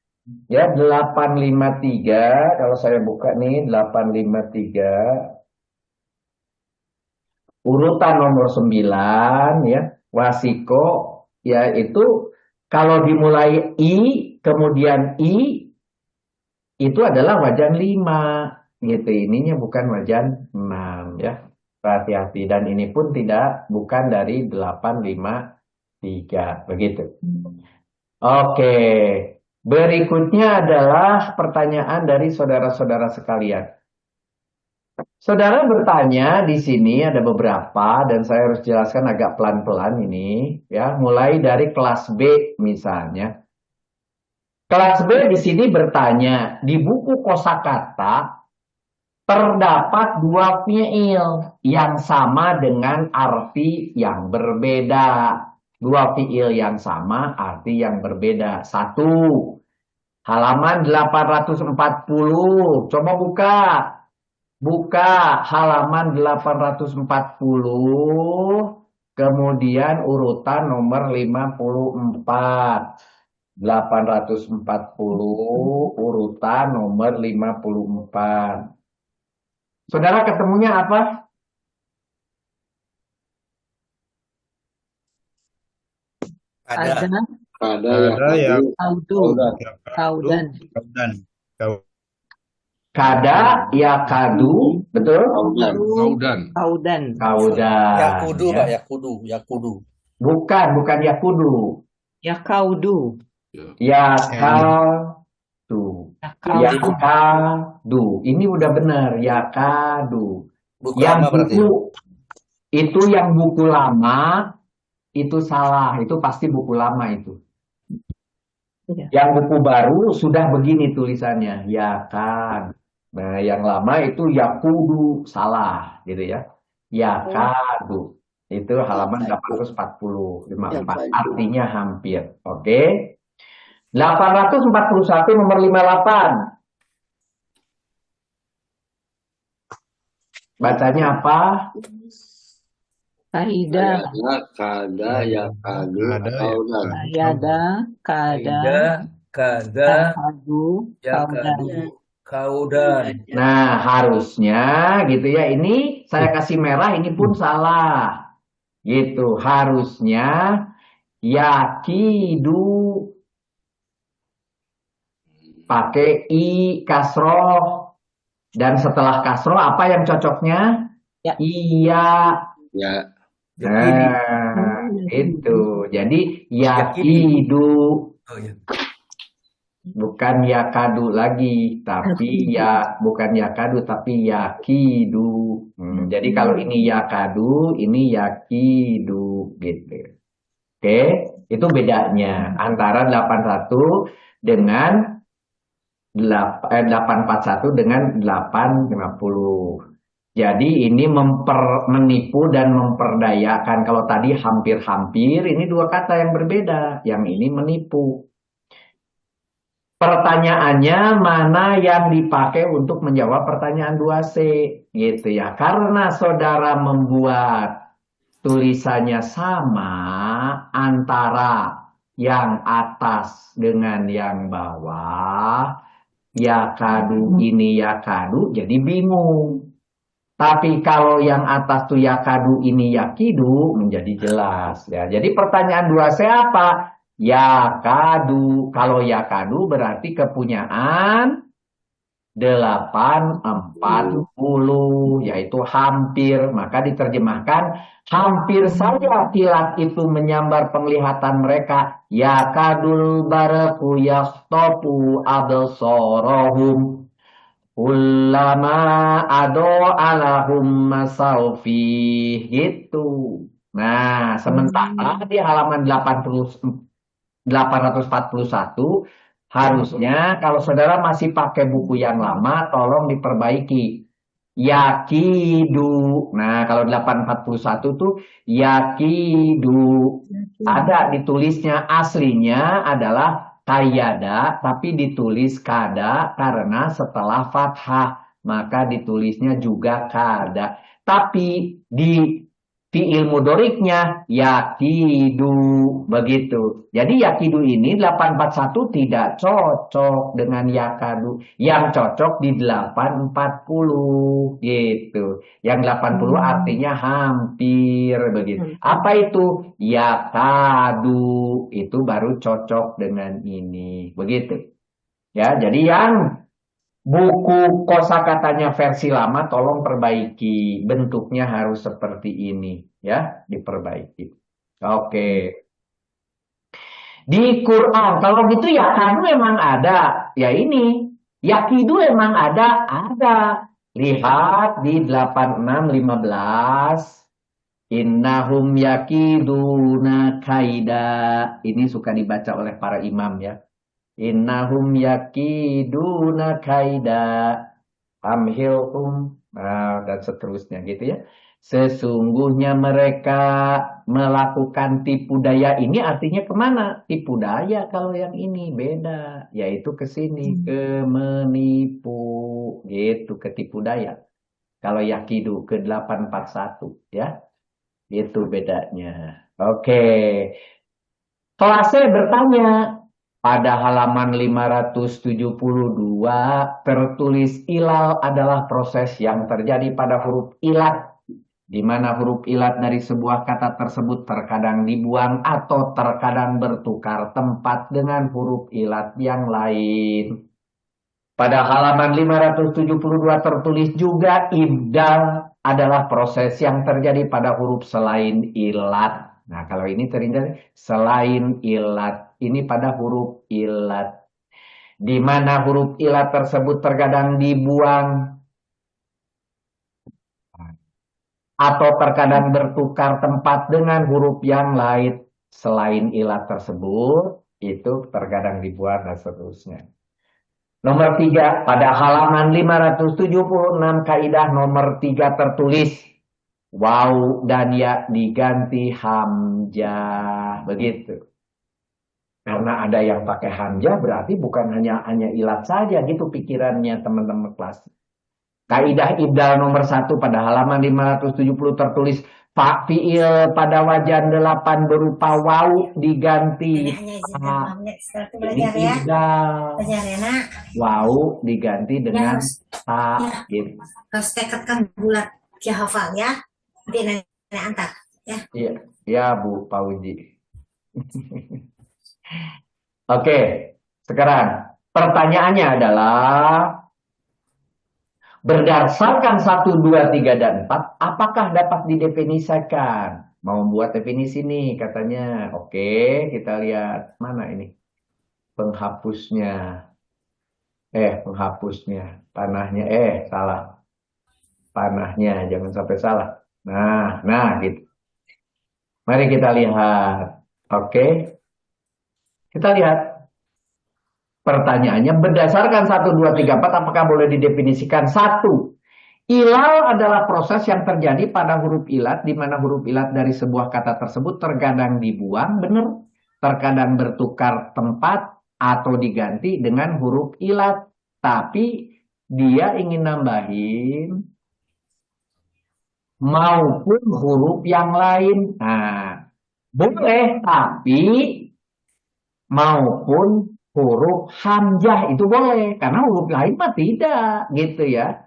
Ya 853 kalau saya buka nih 853 urutan nomor 9 ya wasiko ya itu kalau dimulai I kemudian I itu adalah wajan 5 gitu. Ininya bukan wajan 6 ya. Hati-hati dan ini pun bukan dari 853 begitu. Oke. Berikutnya adalah pertanyaan dari saudara-saudara sekalian. Saudara bertanya di sini ada beberapa dan saya harus jelaskan agak pelan-pelan ini ya, mulai dari kelas B misalnya. Kelas B di sini bertanya, di buku kosakata terdapat dua fiil yang sama dengan arti yang berbeda. Dua fiil yang sama, arti yang berbeda. Satu, halaman 840. Coba buka. Buka halaman 840. Kemudian urutan nomor 54. 840 urutan nomor 54. Saudara ketemunya apa? Ada. Ada ya Kaudu. Kaudan. Kada ya kadu, betul? Kaudan. Yakudu, Ya. Pak, Yakudu. Bukan yakudu. Yakaudu. Yakadu. Yakadu. Ini udah benar, yakadu. Buku Yang lama berarti. buku itu yang buku lama itu salah, itu pasti buku lama itu. Iya. Yang buku baru sudah begini tulisannya, yakan. Nah, yang lama itu yakudu, salah gitu ya. Yakadu. Itu halaman 840, 54. Artinya hampir. Oke. 841 nomor 58. Bacanya apa? Kaida. Kada, yakadu, kaudan. Yada. Kada. Kada, Yakadu. Kaudan. Kaudan. Nah, harusnya gitu ya. Ini saya kasih merah, ini pun salah. Gitu. Harusnya yakidu pakai i kasroh. Dan setelah kasroh apa yang cocoknya? Ya. Iya. Ya. Nah, itu. Jadi yakidu. Oh, ya. Bukan yakadu lagi, tapi ya bukan yakadu, tapi yakidu. Jadi kalau ini yakadu, ini yakidu gitu. Oke, itu bedanya antara 81 dengan 841 dengan 850. Jadi ini menipu dan memperdayakan. Kalau tadi hampir-hampir, ini dua kata yang berbeda. Yang ini menipu. Pertanyaannya mana yang dipakai untuk menjawab pertanyaan 2C gitu ya. Karena saudara membuat tulisannya sama antara yang atas dengan yang bawah, yakadu ini yakadu, jadi bingung. Tapi kalau yang atas tuh yakadu ini yakidu, menjadi jelas ya. Jadi pertanyaan 2C apa? Yakadu. Kalau yakadu berarti kepunyaan 840, yaitu hampir. Maka diterjemahkan, hampir saja kilat itu menyambar penglihatan mereka. Yakadul baraku yakhtofu absarahum Ulama alahum masaufi gitu. Nah, sementara di halaman 841 harusnya kalau saudara masih pakai buku yang lama, tolong diperbaiki. Yakidu. Nah, kalau 841 tuh yakidu. Ada ditulisnya, aslinya adalah kayada, tapi ditulis kada karena setelah fathah, maka ditulisnya juga kada. Tapi di fi'il mudoriknya yakidu, begitu. Jadi yakidu ini 841 tidak cocok dengan yakadu. Yang cocok di 840 gitu. Yang 80 artinya hampir begitu. Apa itu? Yakadu. Itu baru cocok dengan ini. Begitu. Ya, jadi yang buku kosakatanya versi lama tolong perbaiki. Bentuknya harus seperti ini ya, diperbaiki. Oke. Di Quran. Kalau gitu ya kadu emang ada. Ya ini. Yakidu emang ada. Lihat di 8615. Innahum yakiduna kaida. Ini suka dibaca oleh para imam ya. Innahum yakiduna kaida. Amhilhum. Nah, dan seterusnya gitu ya. Sesungguhnya mereka melakukan tipu daya. Ini artinya kemana? Tipu daya kalau yang ini beda. Yaitu ke sini. Ke menipu. Gitu, ke tipu daya. Kalau yakidu ke 841 ya. Itu bedanya. Oke. Kelasnya bertanya. Pada halaman 572 tertulis ilal adalah proses yang terjadi pada huruf ilat. Di mana huruf ilat dari sebuah kata tersebut terkadang dibuang atau terkadang bertukar tempat dengan huruf ilat yang lain. Pada halaman 572 tertulis juga ibdal adalah proses yang terjadi pada huruf selain ilat. Nah, kalau ini terjadi selain ilat. Ini pada huruf ilat. Di mana huruf ilat tersebut terkadang dibuang atau terkadang bertukar tempat dengan huruf yang lain selain ilat tersebut, itu terkadang dibuang dan seterusnya. Nomor 3, pada halaman 576 kaidah nomor 3 tertulis waw dan ya diganti hamzah, begitu. Karena ada yang pakai hamzah berarti bukan hanya ilat saja gitu pikirannya teman-teman kelas. Kaidah ibdal nomor 1 pada halaman 570 tertulis fi'il pada wajan 8 berupa waw diganti jadi ibdal. Waw diganti dengan ta gitu. Harus tekadkan bulat ya hafal ya. Nanti nenek antar ya. Iya, ya Bu Pauji. Oke, sekarang pertanyaannya adalah berdasarkan 1, 2, 3, dan 4, apakah dapat didefinisikan? Mau buat definisi nih katanya. Oke, kita lihat mana ini penghapusnya. Penghapusnya. Panahnya, salah. Panahnya, jangan sampai salah. Nah gitu. Mari kita lihat. Oke. Kita lihat pertanyaannya berdasarkan 1, 2, 3, 4 apakah boleh didefinisikan? 1. Ilal adalah proses yang terjadi pada huruf ilat di mana huruf ilat dari sebuah kata tersebut terkadang dibuang, benar, terkadang bertukar tempat atau diganti dengan huruf ilat. Tapi dia ingin nambahin maupun huruf yang lain. Nah, boleh tapi maupun huruf hamzah itu boleh karena huruf lain mah tidak gitu ya.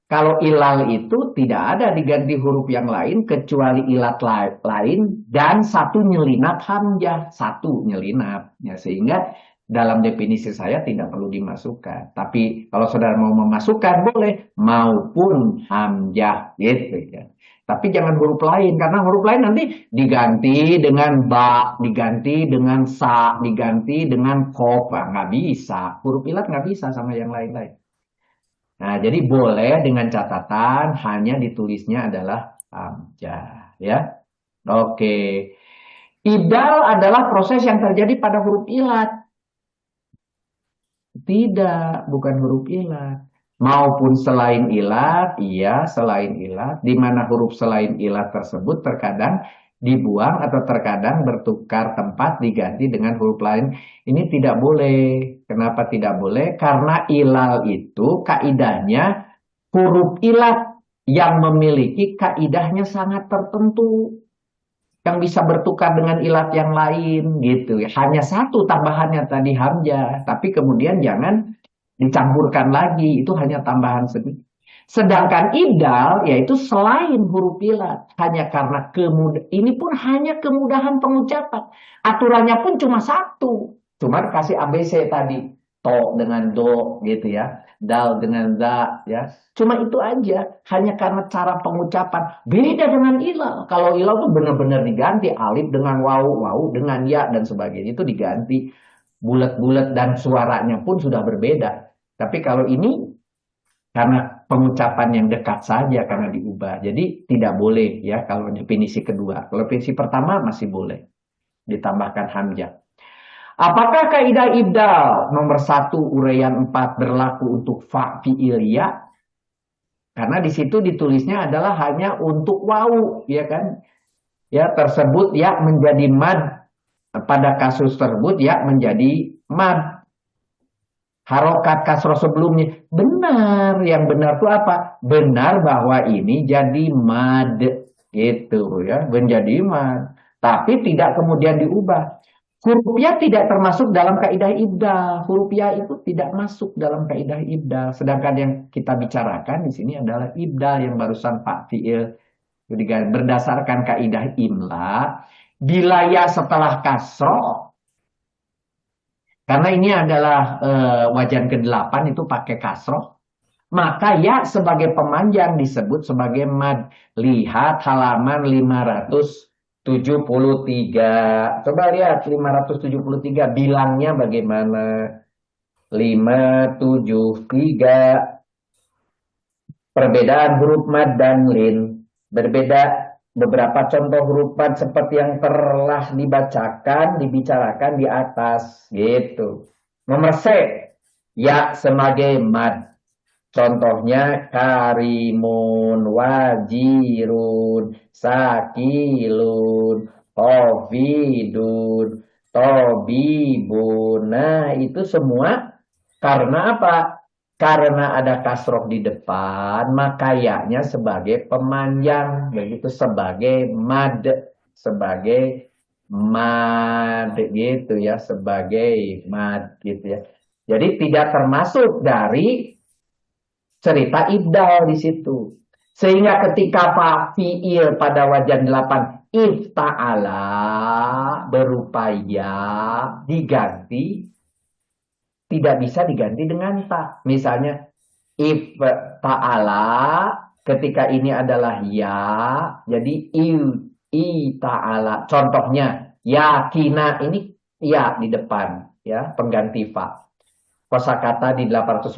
Kalau ilal itu tidak ada diganti huruf yang lain kecuali ilat lain dan satu nyelinap hamzah, satu nyelinap ya, sehingga dalam definisi saya tidak perlu dimasukkan. Tapi kalau saudara mau memasukkan boleh maupun hamzah gitu ya. Tapi jangan huruf lain, karena huruf lain nanti diganti dengan ba, diganti dengan sa, diganti dengan kof. Nggak bisa. Huruf ilat nggak bisa sama yang lain-lain. Nah, jadi boleh dengan catatan hanya ditulisnya adalah hamzah. Ya. Oke. Ibdal adalah proses yang terjadi pada huruf ilat. Tidak, bukan huruf ilat. Maupun selain ilat, iya selain ilat, di mana huruf selain ilat tersebut terkadang dibuang atau terkadang bertukar tempat diganti dengan huruf lain. Ini tidak boleh. Kenapa tidak boleh? Karena ilal itu kaidahnya huruf ilat yang memiliki kaidahnya sangat tertentu. Yang bisa bertukar dengan ilat yang lain gitu. Hanya satu tambahannya tadi hamzah, tapi kemudian jangan dicampurkan lagi, itu hanya tambahan sedikit. Sedangkan ibdal yaitu selain huruf ilat, hanya karena ini pun hanya kemudahan pengucapan. Aturannya pun cuma satu, cuma kasih ABC tadi. to dengan do gitu ya, dal dengan za ya. Cuma itu aja, hanya karena cara pengucapan beda dengan ilal. Kalau ilal tuh benar-benar diganti alif dengan wau, wau dengan ya dan sebagainya itu diganti bulat-bulat dan suaranya pun sudah berbeda. Tapi kalau ini karena pengucapan yang dekat saja karena diubah. Jadi tidak boleh ya kalau definisi kedua. Kalau definisi pertama masih boleh ditambahkan hamzah. Apakah kaidah ibdal nomor 1 uraian 4 berlaku untuk fa fi'il ya? Karena di situ ditulisnya adalah hanya untuk wau, ya kan? Ya, tersebut ya menjadi mad. Pada kasus tersebut ya menjadi mad. Harokat kasroh sebelumnya. Benar, yang benar itu apa? Benar bahwa ini jadi mad. Gitu ya, menjadi mad. Tapi tidak kemudian diubah. Huruf ya tidak termasuk dalam kaidah ibdal. Huruf ya itu tidak masuk dalam kaidah ibdal. Sedangkan yang kita bicarakan di sini adalah ibdal yang barusan Pak Fi'il. Berdasarkan kaidah imla, bila ya setelah kasroh, karena ini adalah wajan ke-8 itu pakai kasroh, maka ya sebagai pemanjang disebut sebagai mad. Lihat halaman 573. Coba lihat 573 bilangnya bagaimana. 573. Perbedaan huruf mad dan lin. Berbeda beberapa contoh huruf mad seperti yang telah dibicarakan di atas. Gitu. Nomor C. Ya sebagai mad. Contohnya karimun, wajirun, sakilun, hafidun, tobibun. Nah, itu semua karena apa? Karena ada kasroh di depan, maka ya-nya sebagai pemanjang, begitu sebagai mad, gitu ya, sebagai mad gitu ya. Jadi tidak termasuk dari cerita ibdal di situ. Sehingga ketika fa fi'il pada wajan 8 ifta'ala berupa ya diganti, tidak bisa diganti dengan ta. Misalnya ifta'ala ketika ini adalah ya, jadi i ta'ala. Contohnya yakina ini ya di depan ya, pengganti fa. Kosakata di 856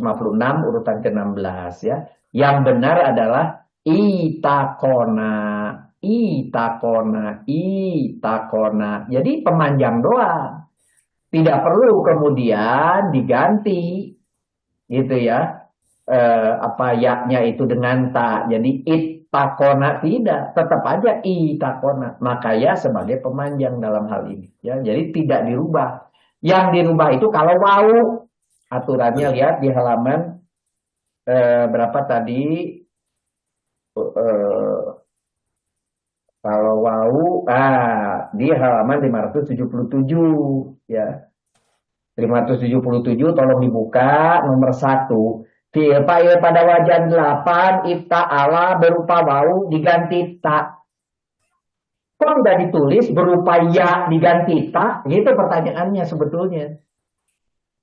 urutan ke-16 ya. Yang benar adalah itakona. Jadi pemanjang doang. Tidak perlu kemudian diganti gitu ya. Ya-nya itu dengan ta. Jadi itakona tidak, tetap aja itakona. Maka ya sebagai pemanjang dalam hal ini ya. Jadi tidak dirubah. Yang dirubah itu kalau wau. Aturannya lihat di halaman berapa tadi? Kalau wau di halaman 577 ya. 577 tolong dibuka nomor 1. Fi'il fa'il pada wajan 8 ifta'ala berupa wau diganti ta. Kok udah ditulis berupa ya diganti ta? Gitu pertanyaannya sebetulnya.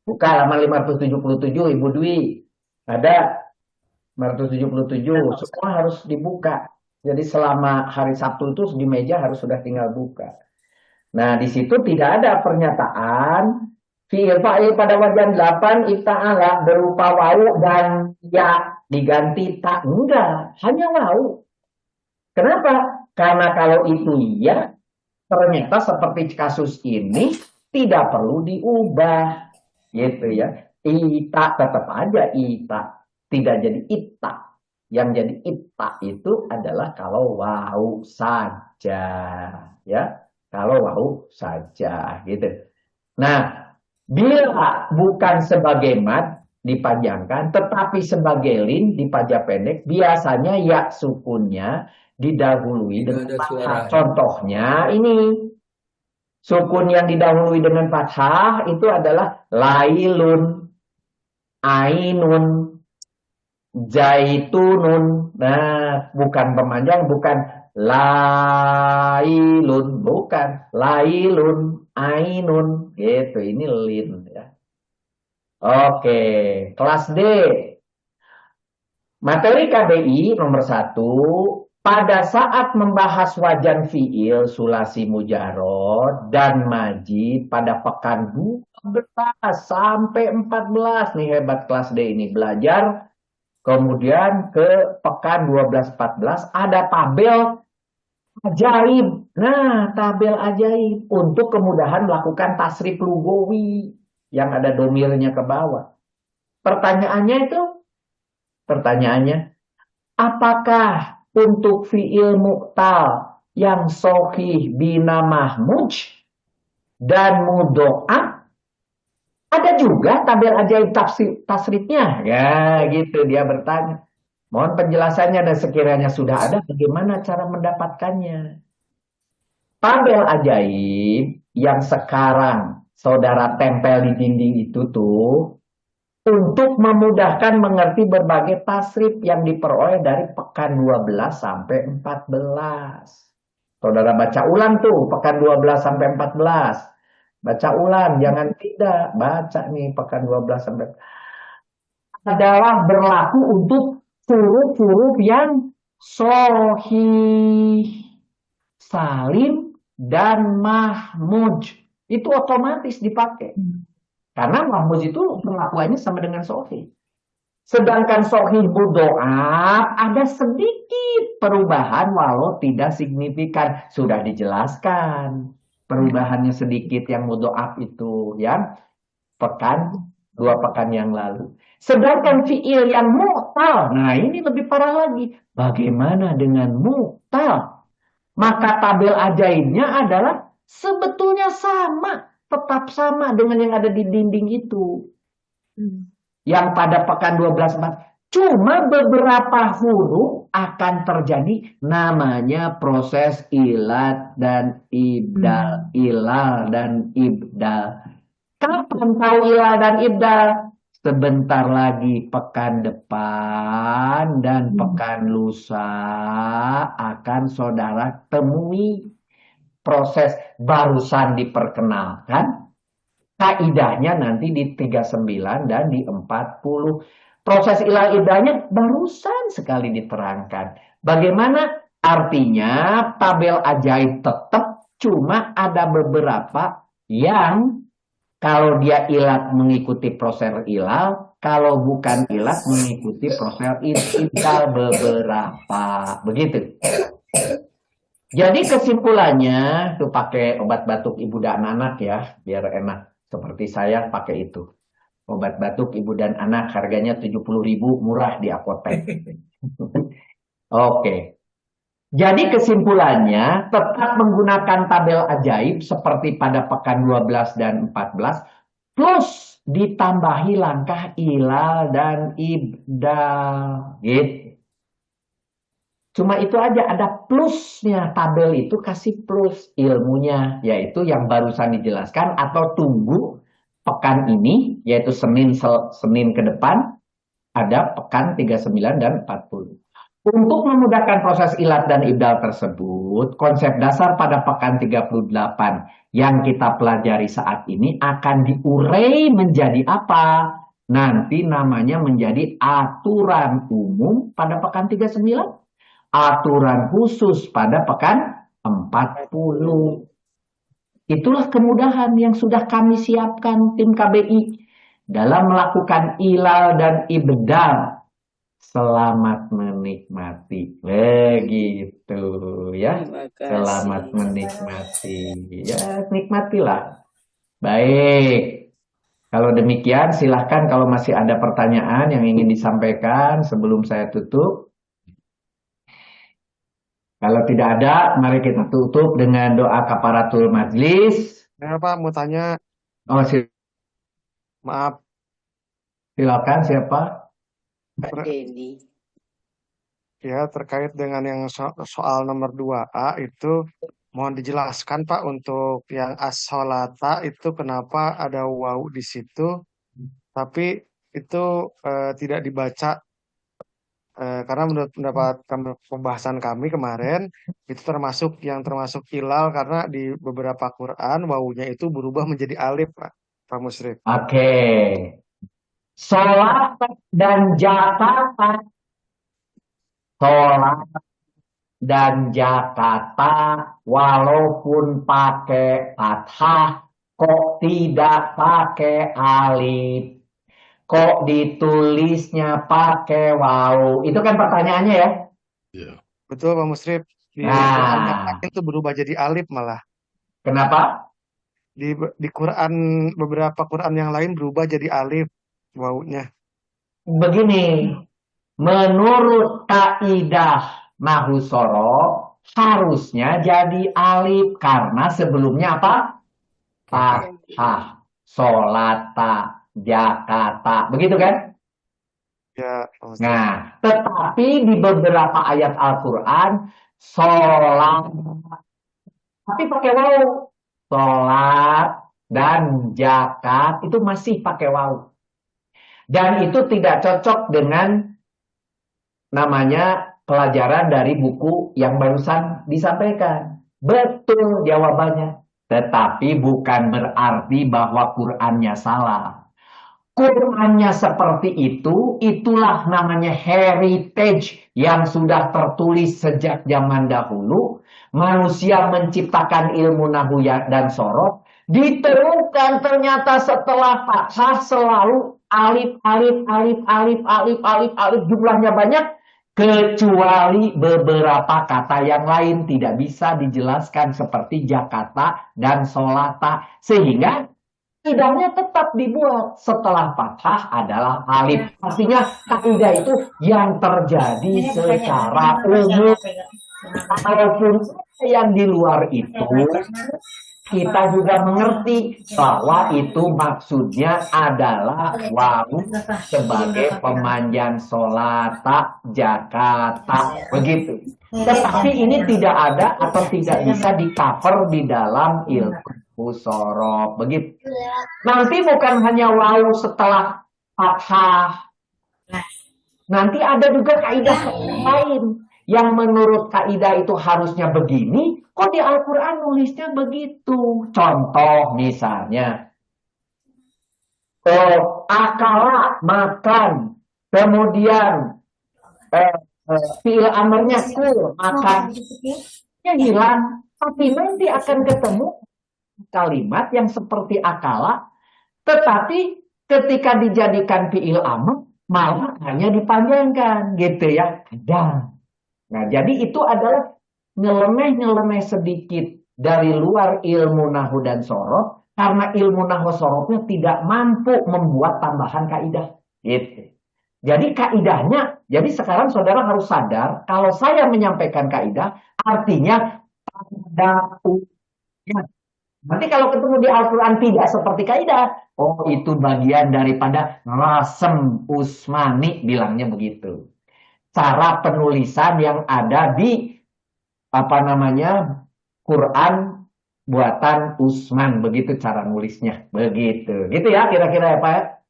Buka halaman 577 Ibu Dwi. Ada 577. Semua harus dibuka. Jadi selama hari Sabtu itu di meja harus sudah tinggal buka. Nah, di situ tidak ada pernyataan fi'il fa'il pada wajan 8 ifta'ala berupa wau dan ya diganti tak. Enggak, hanya wau. Kenapa? Karena kalau itu ya, ternyata seperti kasus ini tidak perlu diubah. Gitu ya. Ita tetap aja ita. Tidak jadi ita. Yang jadi ita itu adalah kalau wau saja. Ya. Kalau wau saja. Gitu. Nah, bila bukan sebagai mad dipanjangkan, tetapi sebagai lin dipajak pendek, biasanya ya sukunnya didahului dengan fathah. Contohnya ini. Sukun yang didahului dengan fathah itu adalah lailun, ainun, jaitunun. Nah, bukan pemanjang, bukan lailun, bukan lailun, ainun. Gitu, ini lin ya. Oke, kelas D. Materi KBI nomor 1, pada saat membahas wajan fiil, sulasi mujarod, dan maji pada pekan 12 sampai 14. Nih hebat kelas D ini belajar. Kemudian ke pekan 12-14 ada tabel ajaib. Nah, tabel ajaib untuk kemudahan melakukan tasrif lugawi yang ada domirnya ke bawah. Pertanyaannya, apakah untuk fiil mu'tal yang sohih bina mahmuj dan mudo'ah ada juga tabel ajaib tasrifnya? Ya, gitu dia bertanya. Mohon penjelasannya dan sekiranya sudah ada, bagaimana cara mendapatkannya? Tabel ajaib yang sekarang saudara tempel di dinding itu tuh untuk memudahkan mengerti berbagai tasrif yang diperoleh dari pekan 12 sampai 14. Saudara baca ulang tuh pekan 12 sampai 14. Baca ulang, jangan tidak. Baca nih pekan 12 sampai adalah berlaku untuk huruf-huruf yang sohih, salim, dan mahmuj. Itu otomatis dipakai. Karena mahmuz itu perlakuannya sama dengan sohih. Sedangkan sohih mudo'af ada sedikit perubahan walau tidak signifikan. Sudah dijelaskan. Perubahannya sedikit yang mudo'af itu. Yang 2 pekan yang lalu. Sedangkan fi'il yang mu'tal. Nah ini lebih parah lagi. Bagaimana dengan mu'tal? Maka tabel ajaibnya adalah sebetulnya sama. Tetap sama dengan yang ada di dinding itu. Yang pada pekan 12 cuma beberapa huruf akan terjadi namanya proses ilad dan ibdal. Ilal dan ibdal. Kapan tahu ilal dan ibdal? Sebentar lagi pekan depan dan pekan lusa akan saudara temui. Proses barusan diperkenalkan, kaidahnya nanti di 39 dan di 40. Proses ilal ibdalnya barusan sekali diterangkan. Bagaimana? Artinya tabel ajaib tetap, cuma ada beberapa yang kalau dia ilat mengikuti proses ilal, kalau bukan ilat mengikuti proses ibdal beberapa. Begitu. Jadi kesimpulannya, tuh pakai obat batuk ibu dan anak ya, biar enak. Seperti saya pakai itu. Obat batuk ibu dan anak harganya 70.000, murah di apotek. Oke. Jadi kesimpulannya, tetap menggunakan tabel ajaib seperti pada pekan 12 dan 14, plus ditambahi langkah ilal dan ibdal. Gitu. Cuma itu aja, ada plusnya. Tabel itu kasih plus ilmunya, yaitu yang barusan dijelaskan, atau tunggu pekan ini, yaitu Senin ke depan, ada pekan 39 dan 40. Untuk memudahkan proses ilat dan ibdal tersebut, konsep dasar pada pekan 38 yang kita pelajari saat ini akan diurai menjadi apa? Nanti namanya menjadi aturan umum pada pekan 39. Aturan khusus pada pekan 40. Itulah kemudahan yang sudah kami siapkan tim KBI dalam melakukan ilal dan ibdal. Selamat menikmati. Begitu ya. Selamat menikmati. Ya, nikmatilah. Baik. Kalau demikian silahkan kalau masih ada pertanyaan yang ingin disampaikan sebelum saya tutup. Kalau tidak ada, mari kita tutup dengan doa kafaratul majlis. Ya Pak, mau tanya. Oh, Maaf. Silakan siapa? Pak Denny. Ya, terkait dengan yang soal nomor 2A itu mohon dijelaskan Pak untuk yang as-sholata itu kenapa ada wawu di situ, tapi itu tidak dibaca. Karena menurut pendapat pembahasan kami kemarin itu termasuk ilal karena di beberapa Quran wawunya itu berubah menjadi alif Pak Musrif. Oke. Sholat dan Jakarta. Sholat dan Jakarta walaupun pakai fathah kok tidak pakai alif, kok ditulisnya pakai waw. Itu kan pertanyaannya ya. Betul Pak Musrif. Di Quran yang Nah, lain itu berubah jadi alif malah. kenapa? Di Quran, beberapa Quran yang lain berubah jadi alif wawunya. Begini, menurut kaidah Nahu Sorof harusnya jadi alif karena sebelumnya apa? Fathah, Sholata, Jakarta, begitu kan? Ya, Pak Musrif. Nah, tetapi di beberapa ayat Al-Quran, sholat, tapi pakai waw. Sholat dan zakat itu masih pakai waw. Dan itu tidak cocok dengan namanya pelajaran dari buku yang barusan disampaikan. Betul jawabannya. Tetapi bukan berarti bahwa Qur'annya salah. Qur'annya seperti itu, itulah namanya heritage yang sudah tertulis sejak zaman dahulu. Manusia menciptakan ilmu nahu dan sorof, ditemukan ternyata setelah fathah selalu alif, alif, alif, alif, alif, alif, alif, jumlahnya banyak, kecuali beberapa kata yang lain tidak bisa dijelaskan seperti Jakarta dan Solata, sehingga tidaknya tetap dibuat setelah fathah adalah alif. Artinya kaidah itu yang terjadi secara umum. Walaupun yang di luar itu kita juga mengerti bahwa itu maksudnya adalah wawu sebagai pemanjang Solata, Jakarta, begitu. Tetapi ini tidak ada atau tidak bisa di-cover di dalam ilmu sorof, begitu. Nanti bukan hanya wawu setelah fathah. Nanti ada juga kaidah lain yang menurut kaidah itu harusnya begini, kok di Al-Quran nulisnya begitu. Contoh misalnya, akala makan, kemudian fi'il amarnya kul, makan, ya hilang. Tapi nanti akan ketemu kalimat yang seperti akala, tetapi ketika dijadikan fi'il amr, malah hanya dipanjangkan, gitu ya. Ada. Nah, jadi itu adalah nyeleneh-nyeleneh sedikit dari luar ilmu nahu dan sorof, karena ilmu nahu sorofnya tidak mampu membuat tambahan kaidah. Gitu. Jadi kaidahnya, jadi sekarang saudara harus sadar, kalau saya menyampaikan kaidah, artinya tandanya. Nanti kalau ketemu di Al-Quran tidak seperti kaidah, oh itu bagian daripada rasem Usmani, bilangnya begitu. Cara penulisan yang ada di Quran buatan Utsman, begitu cara nulisnya, begitu. Gitu ya kira-kira ya Pak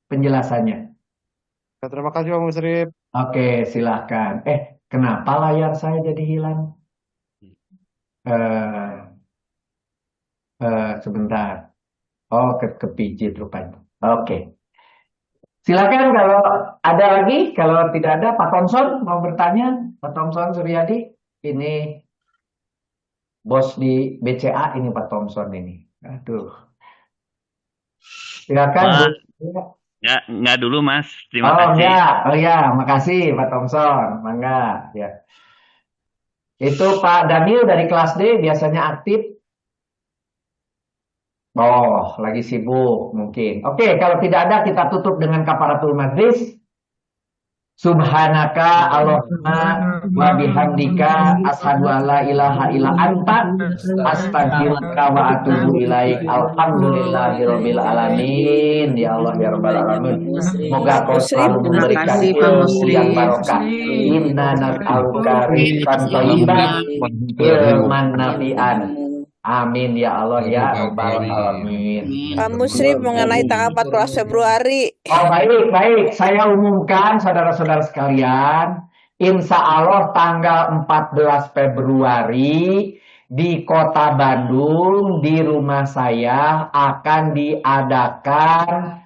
penjelasannya. Terima kasih Pak Musrif. Oke, silahkan. Kenapa layar saya jadi hilang? Sebentar. Oh, kepijit rupanya. Oke. Silakan kalau ada lagi, kalau tidak ada Pak Thompson mau bertanya, Pak Thompson Suryadi, ini bos di BCA ini Pak Thompson ini. Aduh. Silakan. Enggak dulu Mas, terima kasih. Oh ya, makasih Pak Thompson, mangga ya. Itu Pak Daniel dari kelas D biasanya aktif. Oh, lagi sibuk mungkin. Oke, kalau tidak ada kita tutup dengan kafaratul majlis. Subhanaka Allahumma wa bihamdika asyhadu an la ilaha illa anta astaghfiruka wa atubu ilaik. Alhamdulillahirabbil alamin. Ya Allah ya rabbal alamin. Semoga kau selalu memberikan ilmu yang barokah. Inna nas'aluka rizqan thayyiban ilman nafi'an. Amin ya Allah ya rabbal alamin. Pak Musrif mengenai tanggal 14 Februari. Oh baik. Saya umumkan saudara-saudara sekalian. Insya Allah tanggal 14 Februari di Kota Bandung di rumah saya akan diadakan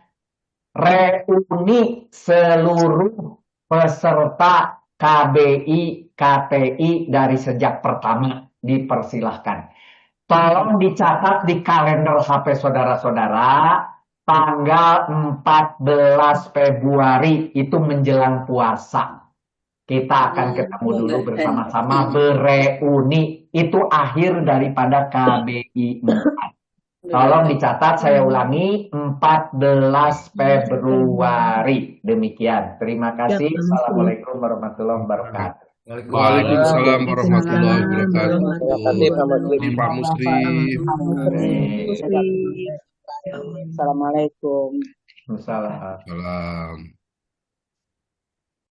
reuni seluruh peserta KBI, KTI dari sejak pertama. Dipersilahkan. Tolong dicatat di kalender HP saudara-saudara, tanggal 14 Februari itu menjelang puasa. Kita akan ketemu dulu bersama-sama bereuni. Itu akhir daripada KBI 4. Tolong dicatat, saya ulangi, 14 Februari. Demikian. Terima kasih. Assalamualaikum warahmatullahi wabarakatuh. Waalaikumsalam warahmatullahi wabarakatuh. Pak Muslim. Assalamualaikum. Waalaikumsalam. Salam.